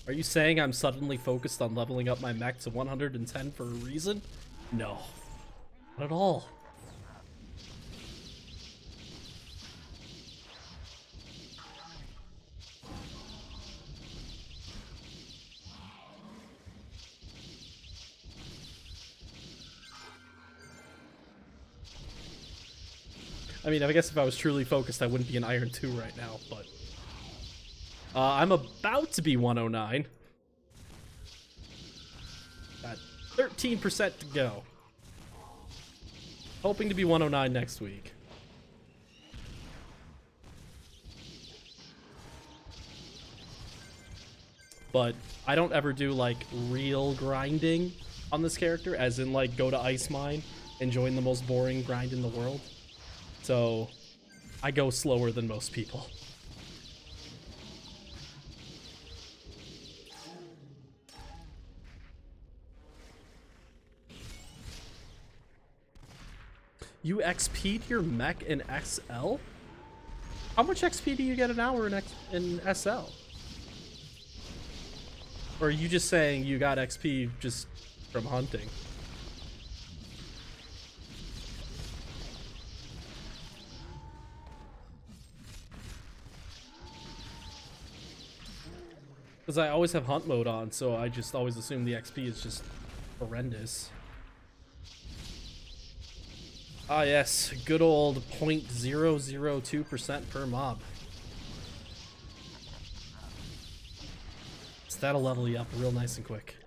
Are you saying I'm suddenly focused on leveling up my mech to 110 for a reason? No. Not at all. I mean, I guess if I was truly focused, I wouldn't be an Iron 2 right now, but... I'm about to be 109. Got 13% to go. Hoping to be 109 next week. But I don't ever do, like, real grinding on this character, as in, like, go to Ice Mine and join the most boring grind in the world. So, I go slower than most people. You XP'd your mech in XL? How much XP do you get an hour in SL? Or are you just saying you got XP just from hunting? Because I always have hunt mode on, so I just always assume the XP is just horrendous. Ah yes, good old 0.002% per mob. So that'll level you up real nice and quick.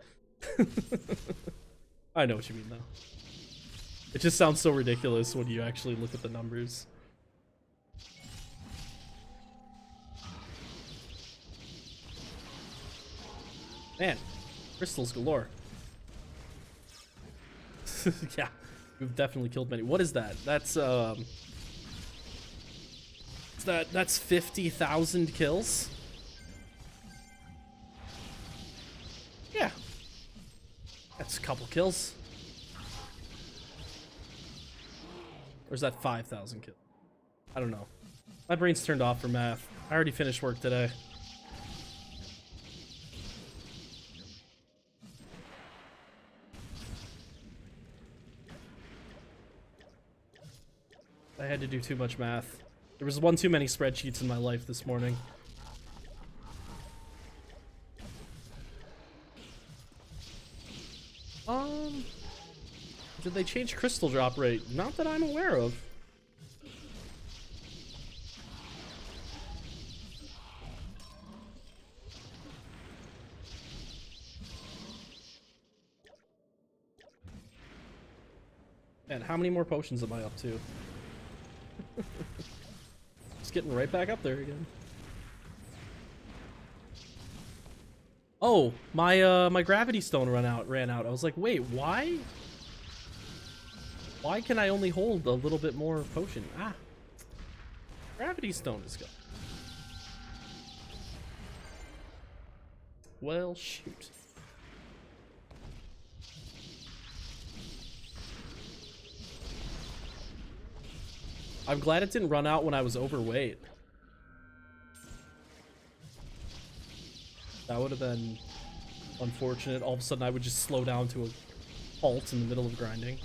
I know what you mean though. It just sounds so ridiculous when you actually look at the numbers. Man, crystals galore. Yeah, we've definitely killed many. What is that? That's that's 50,000 kills. Yeah, that's a couple kills. Or is that 5,000 kills? I don't know. My brain's turned off for math. I already finished work today. I had to do too much math. There was one too many spreadsheets in my life this morning. Did they change crystal drop rate? Not that I'm aware of. Man, how many more potions am I up to? Just getting right back up there again. Oh, my gravity stone ran out. I was like, wait, why? Why can I only hold a little bit more potion? Ah, gravity stone is gone. Well, shoot. I'm glad it didn't run out when I was overweight. That would have been unfortunate. All of a sudden, I would just slow down to a halt in the middle of grinding.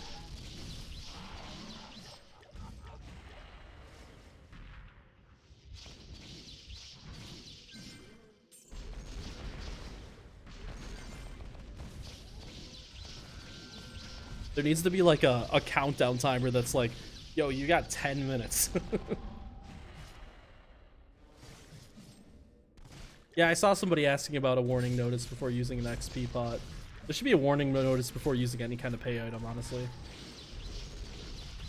There needs to be like a countdown timer that's like, yo, you got 10 minutes. Yeah, I saw somebody asking about a warning notice before using an XP pot. There should be a warning notice before using any kind of pay item, honestly.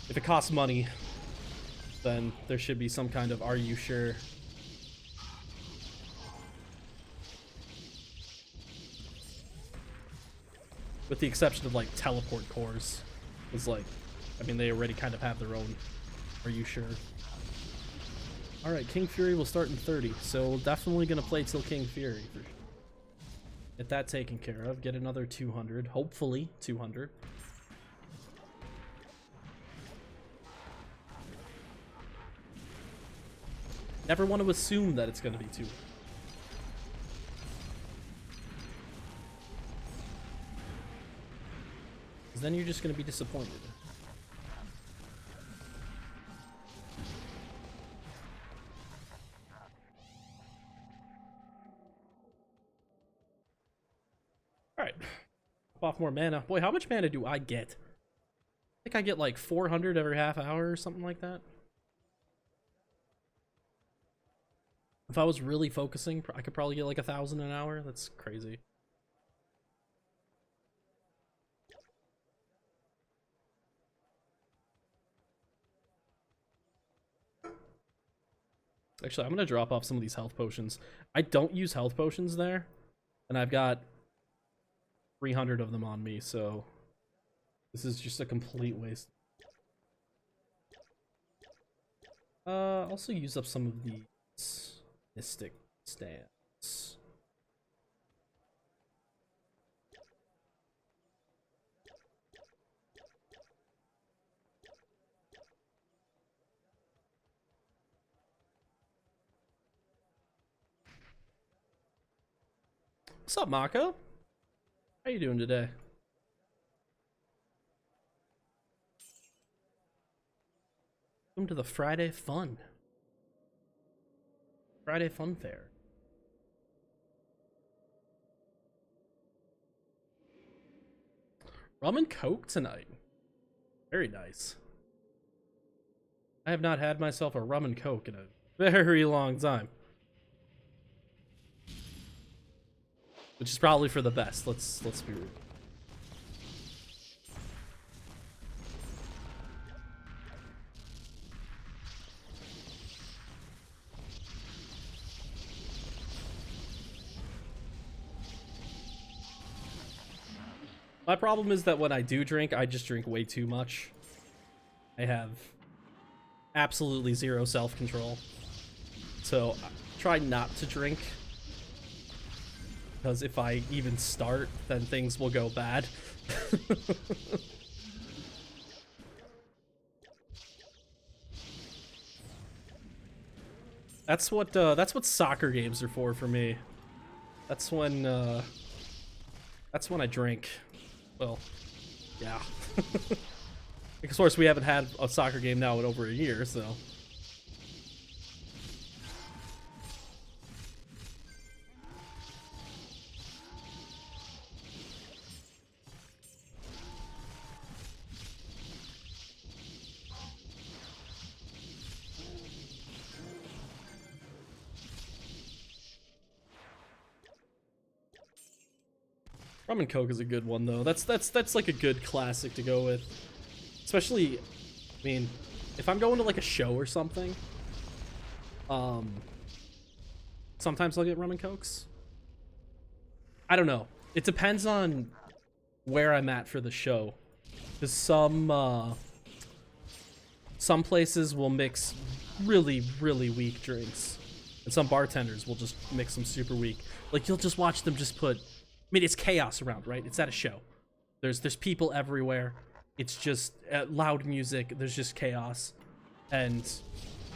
If it costs money, then there should be some kind of, are you sure? With the exception of like teleport cores. It's like, I mean, they already kind of have their own, are you sure? Alright, King Fury will start in 30, so definitely gonna play till King Fury. Get that taken care of, get another 200, hopefully 200. Never want to assume that it's gonna be 200. Because then you're just gonna be disappointed. Alright. Off more mana. Boy, how much mana do I get? I think I get like 400 every half hour or something like that. If I was really focusing, I could probably get like 1,000 an hour. That's crazy. Actually, I'm gonna drop off some of these health potions. I don't use health potions there, and I've got 300 of them on me, so this is just a complete waste. Also use up some of these mystic stands. What's up, Mako? How you doing today? Welcome to the Friday Fun. Friday Fun Fair. Rum and Coke tonight. Very nice. I have not had myself a rum and Coke in a very long time. Which is probably for the best. Let's be real. My problem is that when I do drink, I just drink way too much. I have absolutely zero self-control. So I try not to drink. Because if I even start, then things will go bad. That's what soccer games are for me. That's when I drink. Well, yeah. Of course, we haven't had a soccer game now in over a year, so. Rum and Coke is a good one though. That's like a good classic to go with. Especially, I mean, if I'm going to like a show or something, sometimes I'll get rum and Cokes. I don't know. It depends on where I'm at for the show. Because some places will mix really, really weak drinks. And some bartenders will just mix them super weak. Like, you'll just watch them just put... I mean, it's chaos around, right? It's at a show. There's people everywhere. It's just loud music. There's just chaos. And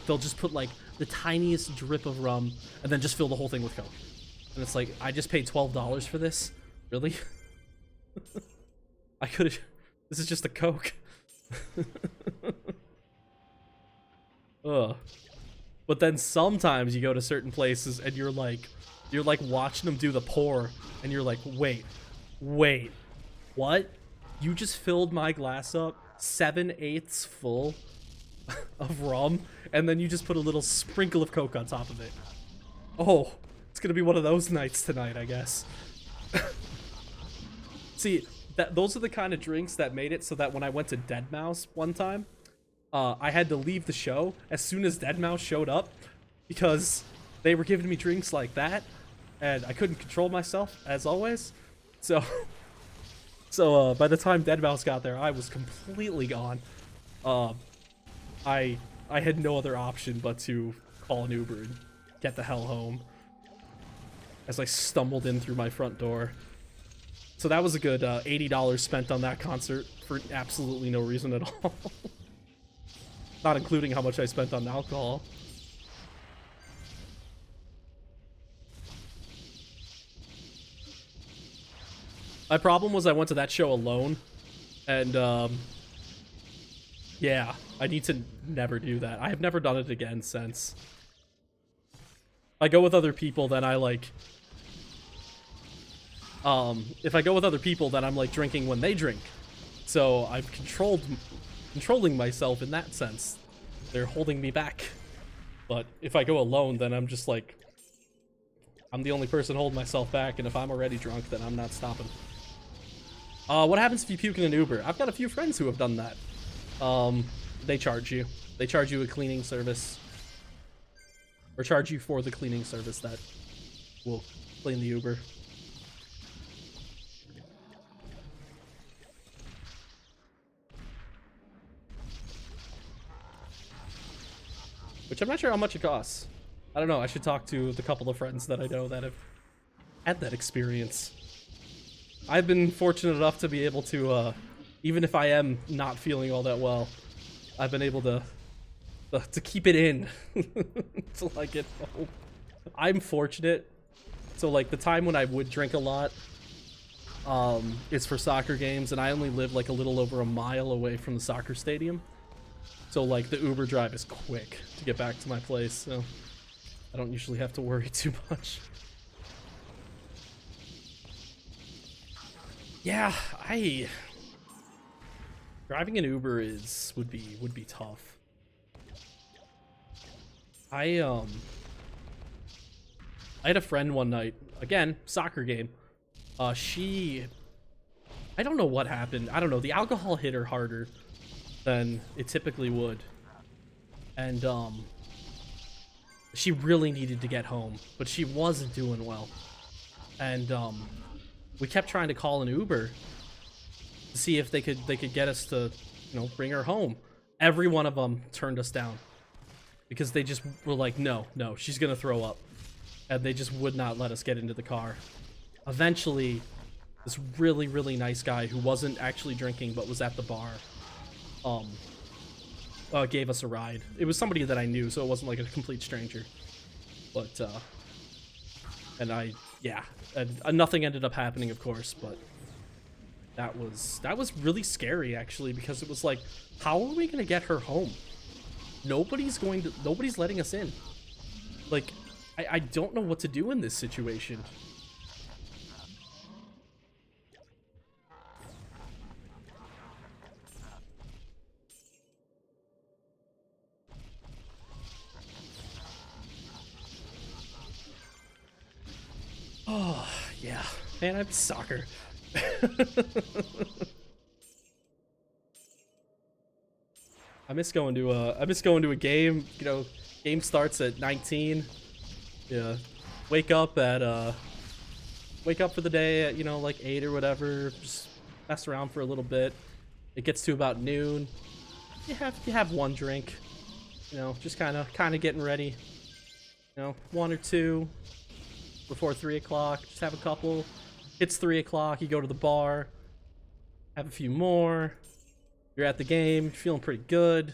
they'll just put, like, the tiniest drip of rum and then just fill the whole thing with Coke. And it's like, I just paid $12 for this? Really? I could've... This is just a Coke. Ugh. But then sometimes you go to certain places and you're like watching them do the pour, and you're like, wait, what? You just filled my glass up 7/8 full of rum, and then you just put a little sprinkle of Coke on top of it. Oh, it's gonna be one of those nights tonight, I guess. See, those are the kind of drinks that made it so that when I went to Deadmau5 one time, I had to leave the show as soon as Deadmau5 showed up, because they were giving me drinks like that, and I couldn't control myself, as always. So by the time Deadmau5 got there, I was completely gone. I had no other option but to call an Uber and get the hell home as I stumbled in through my front door. So that was a good $80 spent on that concert for absolutely no reason at all. Not including how much I spent on alcohol. My problem was I went to that show alone, and yeah, I need to never do that. I have never done it again since. I go with other people, then I like... if I go with other people, then I'm like drinking when they drink. So I've controlling myself in that sense. They're holding me back. But if I go alone, then I'm just like... I'm the only person holding myself back, and if I'm already drunk, then I'm not stopping. What happens if you puke in an Uber? I've got a few friends who have done that. They charge you. They charge you a cleaning service. Or charge you for the cleaning service that will clean the Uber. Which I'm not sure how much it costs. I don't know. I should talk to the couple of friends that I know that have had that experience. I've been fortunate enough to be able to, even if I am not feeling all that well, I've been able to keep it in until I get home. I'm fortunate. So, like, the time when I would drink a lot is for soccer games, and I only live, like, a little over a mile away from the soccer stadium. So, like, the Uber drive is quick to get back to my place, so I don't usually have to worry too much. Yeah, driving an Uber would be tough. I had a friend one night, again, soccer game. I don't know what happened. I don't know. The alcohol hit her harder than it typically would. And she really needed to get home, but she wasn't doing well. And we kept trying to call an Uber, to see if they could get us to, you know, bring her home. Every one of them turned us down because they just were like, no, she's gonna throw up, and they just would not let us get into the car. Eventually, this really nice guy who wasn't actually drinking but was at the bar, gave us a ride. It was somebody that I knew, so it wasn't like a complete stranger. But and nothing ended up happening, of course, but that was really scary actually, because it was like, how are we gonna get her home? Nobody's letting us in. Like, I don't know what to do in this situation. Oh, yeah. Man, I'm soccer. I miss going to a game. You know, game starts at 19. Yeah. Wake up for the day at, you know, like 8 or whatever. Just mess around for a little bit. It gets to about noon. You have one drink. You know, just kind of getting ready. You know, 1 or 2 before 3 o'clock. Just have a couple. It's 3 o'clock. You go to the bar. Have a few more. You're at the game. You're feeling pretty good.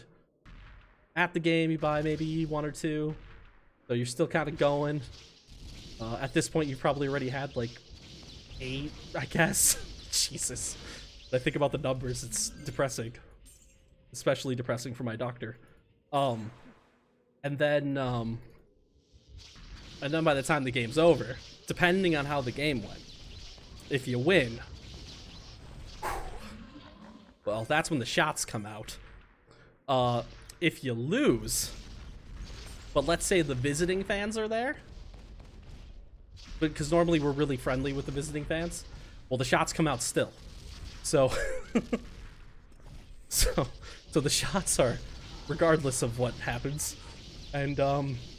At the game, you buy maybe 1 or 2. So you're still kind of going. At this point, you've probably already had like 8, I guess. Jesus. When I think about the numbers, it's depressing. Especially depressing for my doctor. And then by the time the game's over, depending on how the game went, if you win, well, that's when the shots come out. If you lose, but let's say the visiting fans are there, because normally we're really friendly with the visiting fans, well, the shots come out still. So, so the shots are regardless of what happens. And,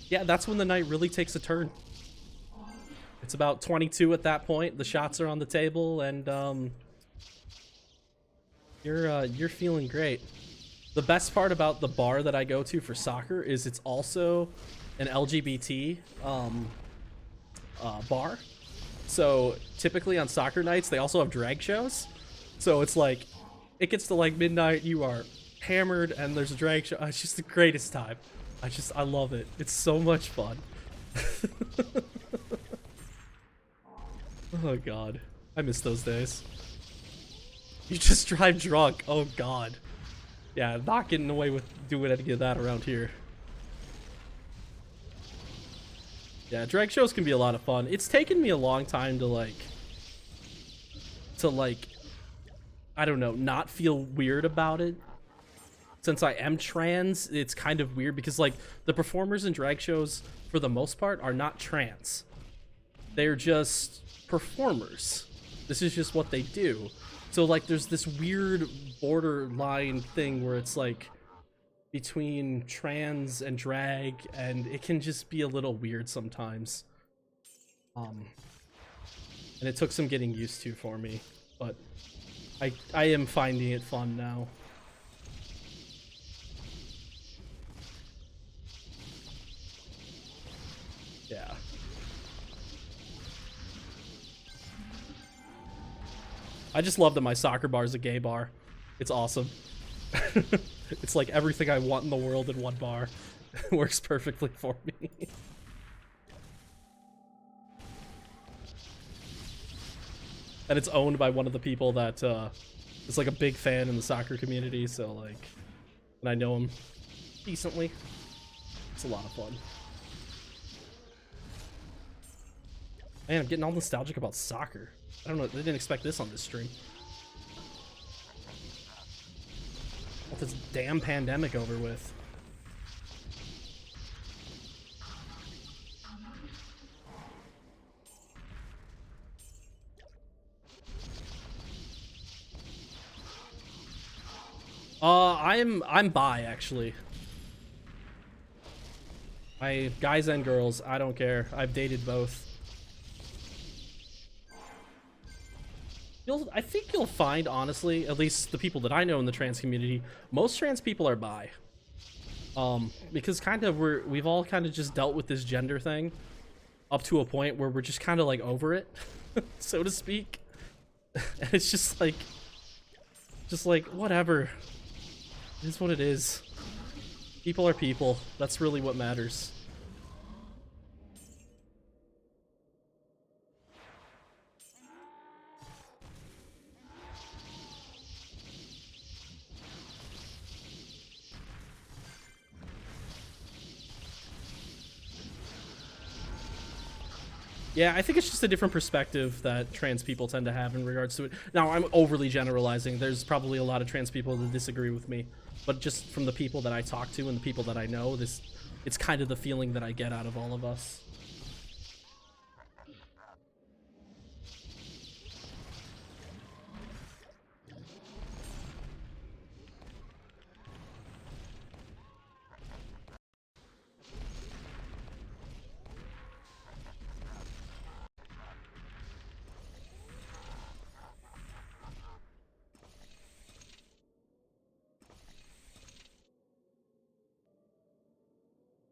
yeah, that's when the night really takes a turn. It's about 22 at that point. The shots are on the table, and, you're feeling great. The best part about the bar that I go to for soccer is it's also an LGBT bar. So typically on soccer nights, they also have drag shows. So it's like, it gets to like midnight, you are hammered, and there's a drag show. It's just the greatest time. I love it. It's so much fun. Oh god, I miss those days. You just drive drunk. Oh god. Yeah, not getting away with doing any of that around here. Yeah, drag shows can be a lot of fun. It's taken me a long time to like, I don't know, not feel weird about it. Since I am trans, it's kind of weird because like the performers in drag shows for the most part are not trans. They're just performers. This is just what they do. So like there's this weird borderline thing where it's like between trans and drag, and it can just be a little weird sometimes. And it took some getting used to for me, but I am finding it fun now. Yeah. I just love that my soccer bar is a gay bar. It's awesome. It's like everything I want in the world in one bar. It works perfectly for me. And it's owned by one of the people that is like a big fan in the soccer community, so like, and I know him decently. It's a lot of fun. Man, I'm getting all nostalgic about soccer. I don't know, I didn't expect this on this stream. Want this damn pandemic over with. I'm bi actually. Guys and girls, I don't care. I've dated both. I think you'll find, honestly, at least the people that I know in the trans community, most trans people are bi. Because kind of we've all kind of just dealt with this gender thing up to a point where we're just kind of like over it, so to speak. And it's just like whatever. It is what it is. People are people. That's really what matters. Yeah, I think it's just a different perspective that trans people tend to have in regards to it. Now, I'm overly generalizing. There's probably a lot of trans people that disagree with me, but just from the people that I talk to and the people that I know, it's kind of the feeling that I get out of all of us.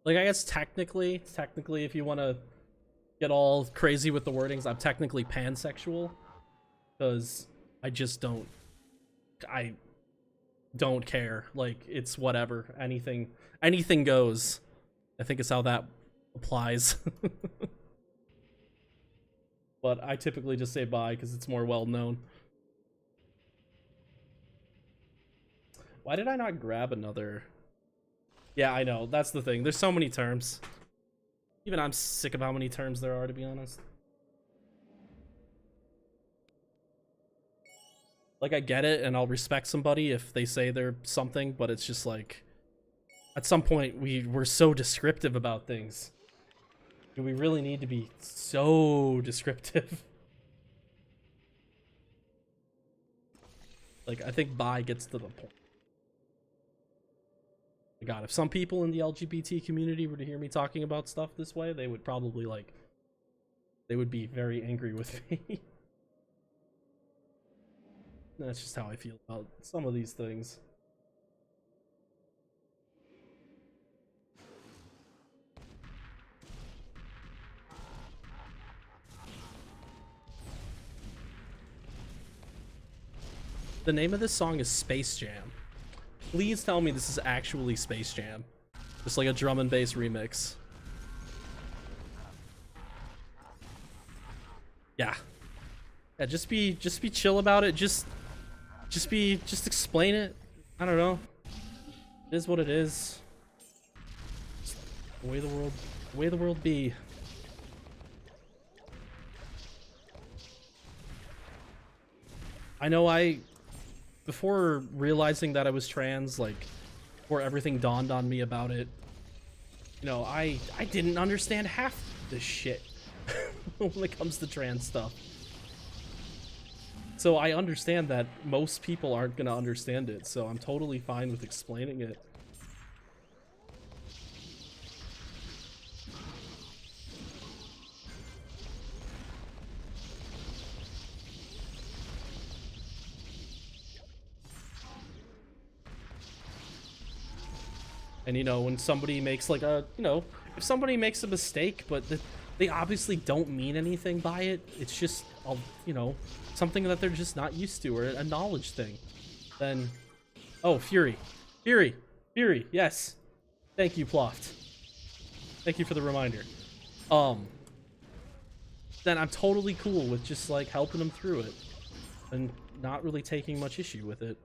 Like, I guess technically, if you want to get all crazy with the wordings, I'm technically pansexual, because I just I don't care. Like, it's whatever. Anything goes. I think is how that applies. But I typically just say bi because it's more well known. Why did I not grab another? Yeah, I know. That's the thing. There's so many terms. Even I'm sick of how many terms there are, to be honest. Like, I get it, and I'll respect somebody if they say they're something, but it's just like, at some point, we're so descriptive about things. Do we really need to be so descriptive? Like, I think bi gets to the point. God, if some people in the LGBT community were to hear me talking about stuff this way, they would probably, like, they would be very angry with me. That's just how I feel about some of these things. The name of this song is Space Jam. Please tell me this is actually Space Jam. Just like a drum and bass remix. Yeah. Yeah, just be chill about it. Just explain it. I don't know. It is what it is. Just the way the world be. I know before realizing that I was trans, like, before everything dawned on me about it, you know, I didn't understand half this shit when it comes to trans stuff. So I understand that most people aren't gonna understand it, so I'm totally fine with explaining it. And, you know, when somebody makes, like, if somebody makes a mistake, but they obviously don't mean anything by it, it's just, you know, something that they're just not used to, or a knowledge thing, then... Oh, Fury, yes. Thank you, Ploft. Thank you for the reminder. Then I'm totally cool with just, like, helping them through it, and not really taking much issue with it.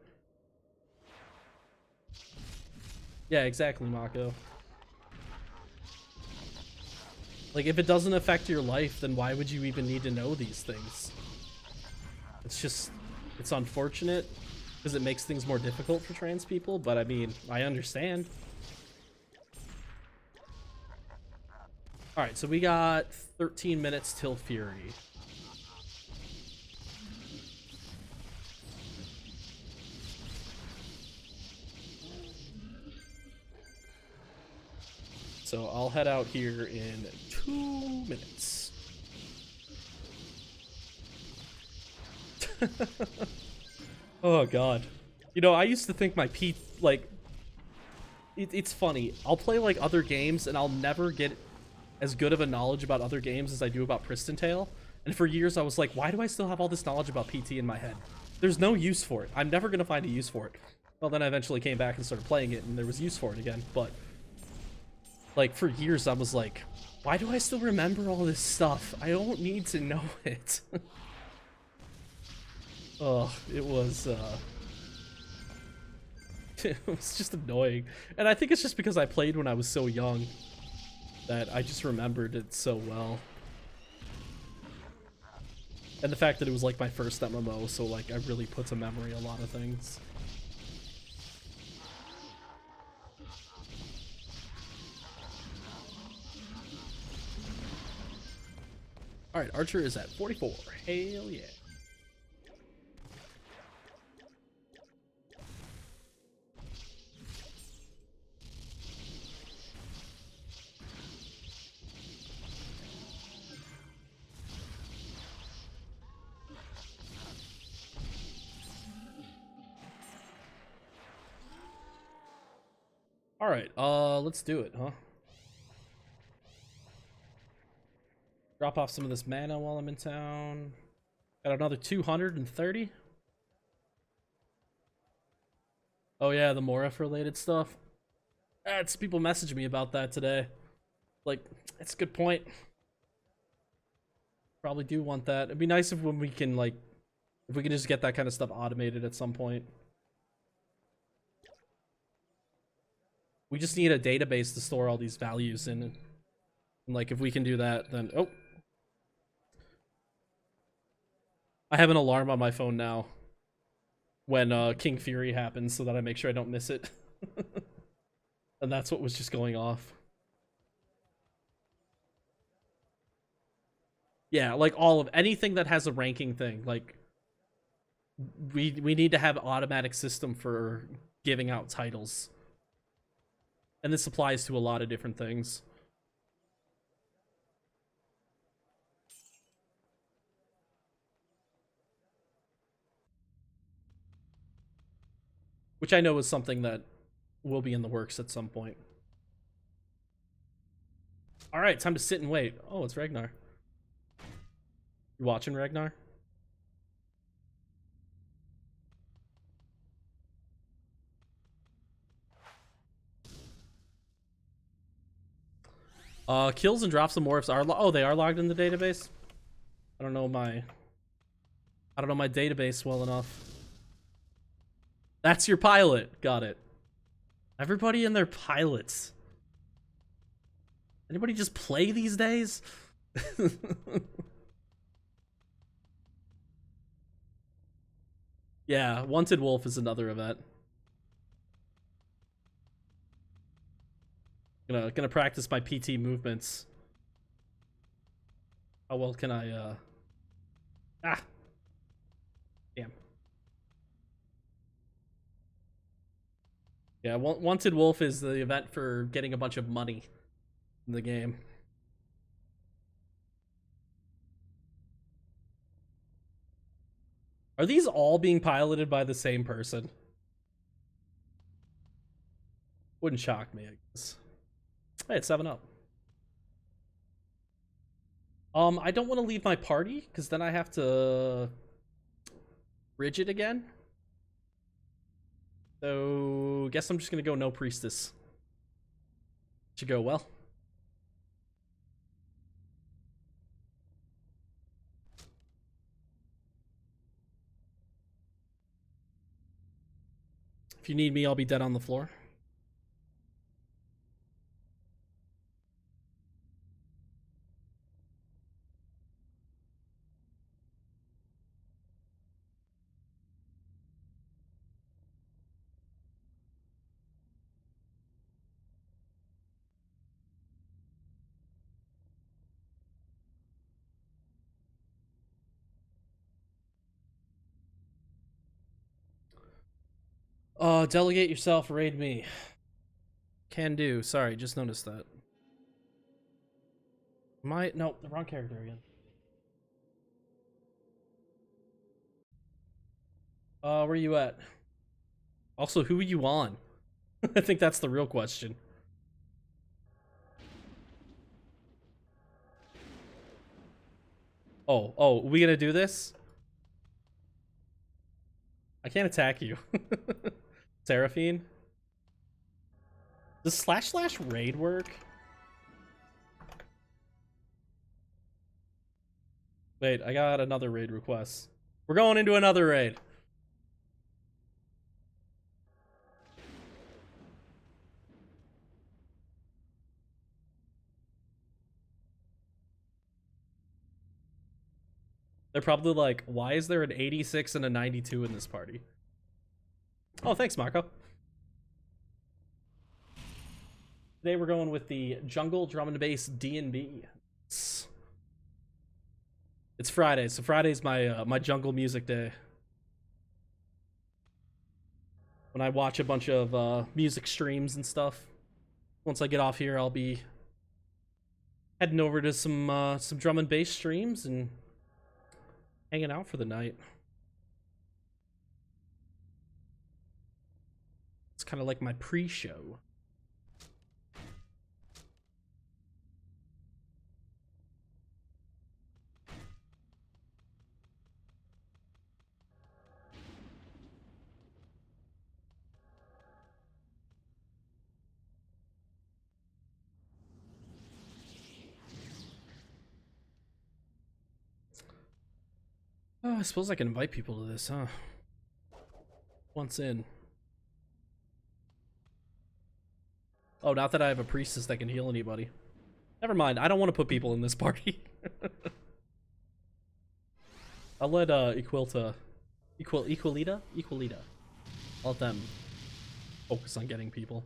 Yeah, exactly, Mako. Like, if it doesn't affect your life, then why would you even need to know these things? It's unfortunate, because it makes things more difficult for trans people, but I mean, I understand. Alright, so we got 13 minutes till Fury. So I'll head out here in 2 minutes. Oh god. You know, I used to think my like it's funny. I'll play like other games and I'll never get as good of a knowledge about other games as I do about Pristontale. And for years I was like, why do I still have all this knowledge about PT in my head? There's no use for it. I'm never gonna find a use for it. Well, then I eventually came back and started playing it and there was use for it again, but like for years I was like, why do I still remember all this stuff? I don't need to know it. Oh, it was it was just annoying. And I think it's just because I played when I was so young that I just remembered it so well. And the fact that it was like my first MMO, so like I really put to memory a lot of things. Alright, Archer is at 44. Hell yeah. Alright, let's do it, huh? Drop off some of this mana while I'm in town. Got another 230. Oh yeah, the Morif related stuff. It's people messaged me about that today. Like, it's a good point. Probably do want that. It'd be nice if when we can like, if we can just get that kind of stuff automated at some point. We just need a database to store all these values in. And like, if we can do that, then oh. I have an alarm on my phone now when King Fury happens so that I make sure I don't miss it. And that's what was just going off. Yeah, like all of anything that has a ranking thing, like we need to have automatic system for giving out titles. And this applies to a lot of different things. Which I know is something that will be in the works at some point. Alright, time to sit and wait. Oh, it's Ragnar. You watching, Ragnar? Kills and drops of morphs are oh, they are logged in the database? I don't know my database well enough. That's your pilot. Got it. Everybody and their pilots. Anybody just play these days? Yeah, Wanted Wolf is another event. Gonna practice my PT movements. How well can I ah, damn. Yeah, Wanted Wolf is the event for getting a bunch of money in the game. Are these all being piloted by the same person? Wouldn't shock me, I guess. Hey, it's 7-Up. I don't want to leave my party, because then I have to ridge it again. So, guess I'm just gonna go no priestess. Should go well. If you need me, I'll be dead on the floor. Delegate yourself, raid me. Can do. Sorry, just noticed that. No, the wrong character again. Where you at? Also, who are you on? I think that's the real question. Oh, we gonna do this? I can't attack you. Seraphine? Does / raid work? Wait, I got another raid request. We're going into another raid. They're probably like, why is there an 86 and a 92 in this party? Oh, thanks, Marco. Today we're going with the jungle drum and bass D&B. It's Friday, so Friday's my my jungle music day. When I watch a bunch of music streams and stuff. Once I get off here, I'll be heading over to some drum and bass streams and hanging out for the night. It's kind of like my pre-show. Oh, I suppose I can invite people to this, huh? Once in. Oh, not that I have a priestess that can heal anybody. Never mind, I don't want to put people in this party. I'll let Equilita. I'll let them focus on getting people.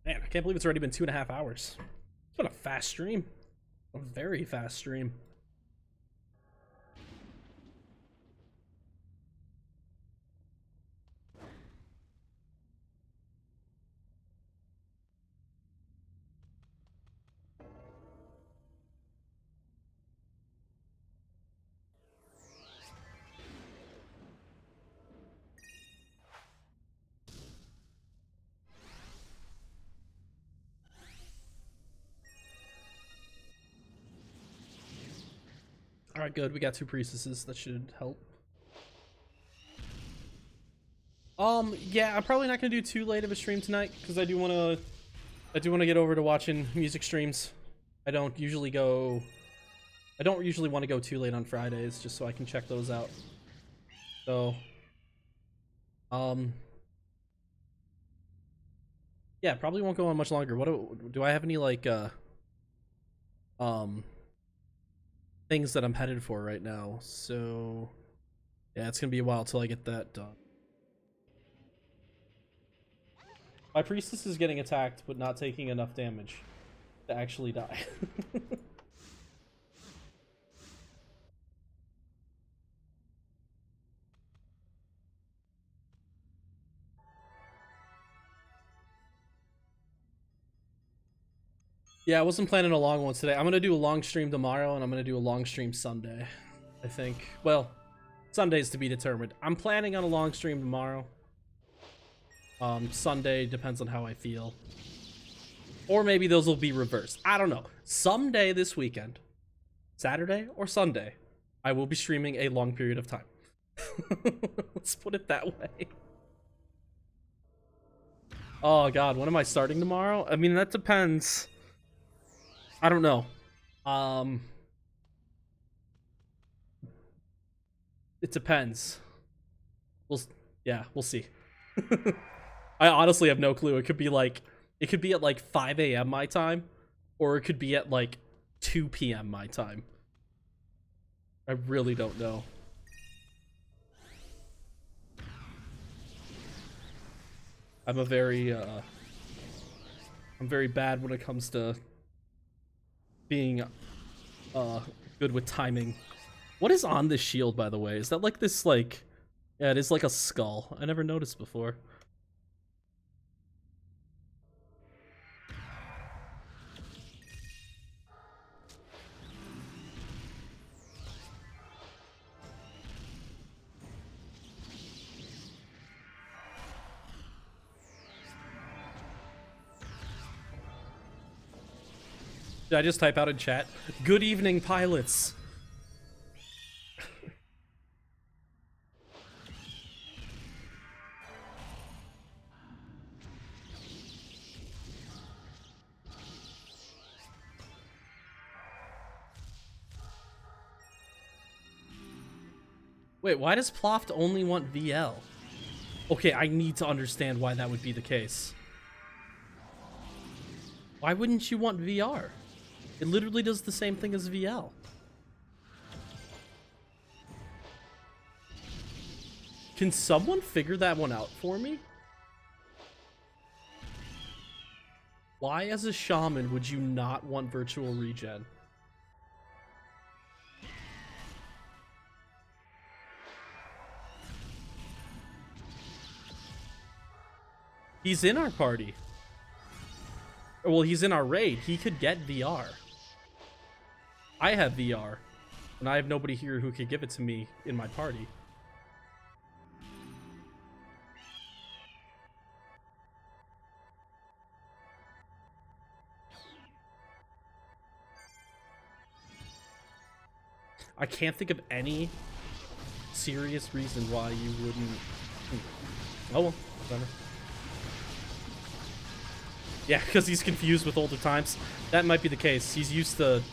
Man, I can't believe it's already been 2.5 hours. It's been a fast stream. A very fast stream. Alright, good. We got 2 priestesses. That should help. Yeah, I'm probably not gonna do too late of a stream tonight because I do wanna get over to watching music streams. I don't usually want to go too late on Fridays just so I can check those out. So yeah, probably won't go on much longer. What do I have any like things that I'm headed for right now? So yeah, it's gonna be a while till I get that done. My priestess is getting attacked but not taking enough damage to actually die. Yeah, I wasn't planning a long one today. I'm gonna do a long stream tomorrow and I'm gonna do a long stream Sunday, I think. Well, Sunday's to be determined. I'm planning on a long stream tomorrow. Sunday depends on how I feel. Or maybe those will be reversed. I don't know. Someday this weekend, Saturday or Sunday, I will be streaming a long period of time. Let's put it that way. Oh god, when am I starting tomorrow? I mean, that depends. I don't know. It depends. Yeah, we'll see. I honestly have no clue. It could be at like 5 a.m. my time, or it could be at like 2 p.m. my time. I really don't know. I'm a very I'm very bad when it comes to being good with timing. What is on this shield, by the way? Is that like this, like... Yeah, it is like a skull. I never noticed before. Did I just type out in chat? Good evening, pilots. Wait, why does Ploft only want VL? Okay, I need to understand why that would be the case. Why wouldn't you want VR? It literally does the same thing as VL. Can someone figure that one out for me? Why, as a shaman, would you not want virtual regen? He's in our party. Well, he's in our raid. He could get VR. I have VR, and I have nobody here who could give it to me in my party. I can't think of any serious reason why you wouldn't... Oh well, whatever. Yeah, because he's confused with older times. That might be the case. He's used to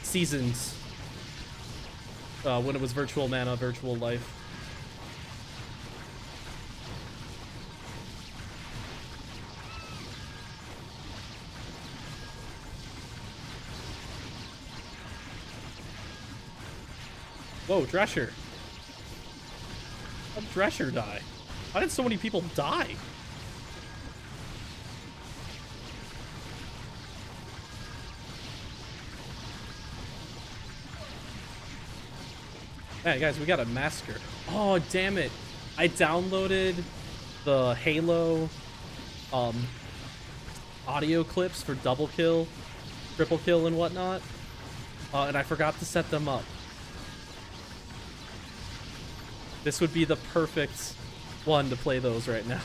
seasons when it was virtual mana, virtual life. Whoa, Drescher. How did Drescher die? Why did so many people die? Hey guys, we got a massacre. Oh, damn it. I downloaded the Halo audio clips for double kill, triple kill, and whatnot. And I forgot to set them up. This would be the perfect one to play those right now.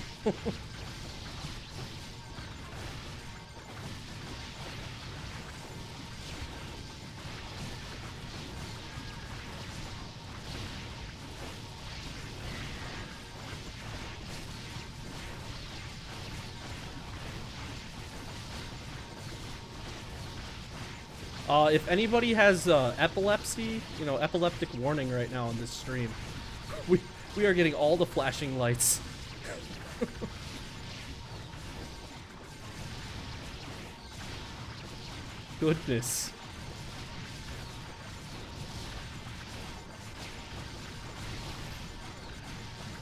If anybody has epilepsy, you know, epileptic warning right now on this stream. We are getting all the flashing lights. Goodness.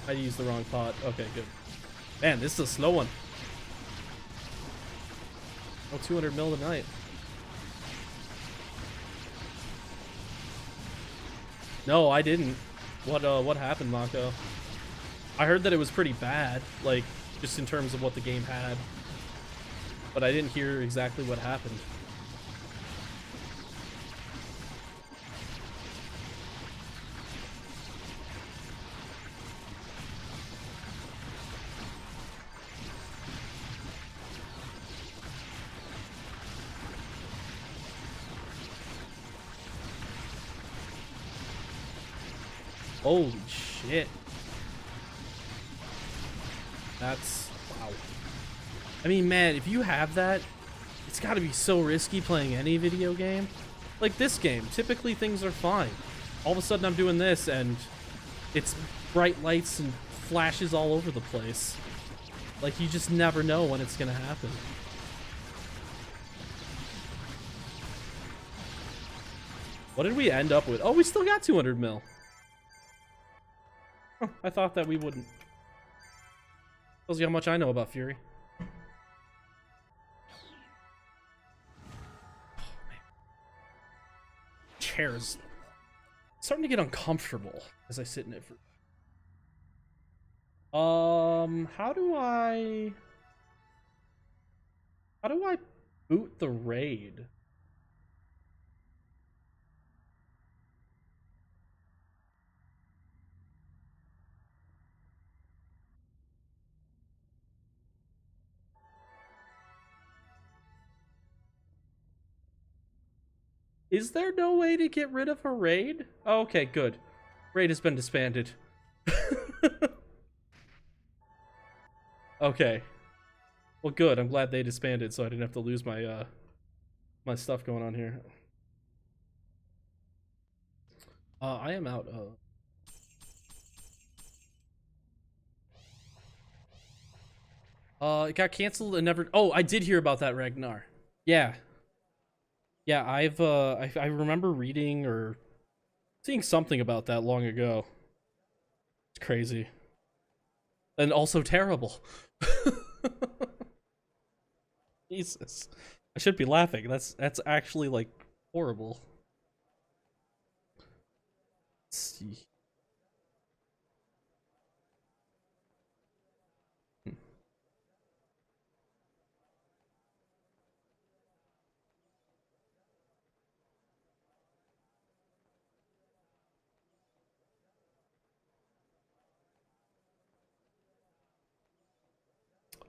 I used the wrong pot. Okay, good. Man, this is a slow one. Oh, 200 mil tonight. No, I didn't. What happened, Mako? I heard that it was pretty bad, like, just in terms of what the game had. But I didn't hear exactly what happened. Holy shit. That's... wow. I mean, man, if you have that, it's gotta be so risky playing any video game. Like this game, typically things are fine. All of a sudden I'm doing this and it's bright lights and flashes all over the place. Like, you just never know when it's gonna happen. What did we end up with? Oh, we still got 200 mil. I thought that we wouldn't. Tells you how much I know about Fury. Chair's starting to get uncomfortable as I sit in it for... how do I boot the raid? Is there no way to get rid of a raid? Oh, okay, good. Raid has been disbanded. Okay. Well, good. I'm glad they disbanded, so I didn't have to lose my my stuff going on here. I am out of... it got canceled and never... Oh, I did hear about that, Ragnar. Yeah. Yeah, I remember reading or seeing something about that long ago. It's crazy. And also terrible. Jesus. I should be laughing. That's actually, like, horrible. Let's see.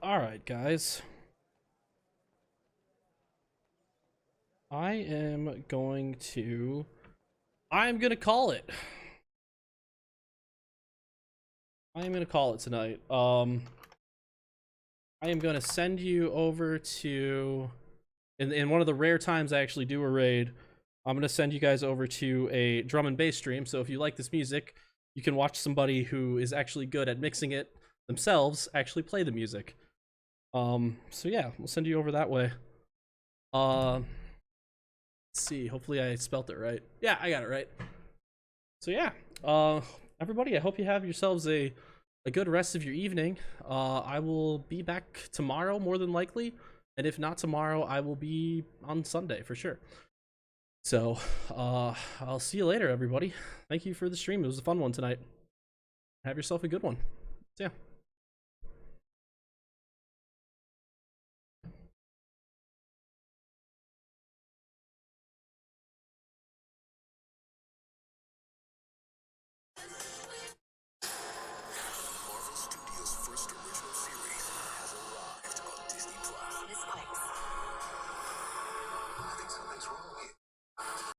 Alright, guys. I'm gonna call it. I am gonna call it tonight. I am gonna send you over to... In one of the rare times I actually do a raid, I'm gonna send you guys over to a drum and bass stream, so if you like this music, you can watch somebody who is actually good at mixing it themselves actually play the music. So yeah, we'll send you over that way. Let's see, hopefully I spelt it right. Yeah, I got it right. So yeah, everybody, I hope you have yourselves a good rest of your evening. I will be back tomorrow, more than likely, and if not tomorrow, I will be on Sunday for sure. So, I'll see you later, everybody. Thank you for the stream. It was a fun one tonight. Have yourself a good one. See ya.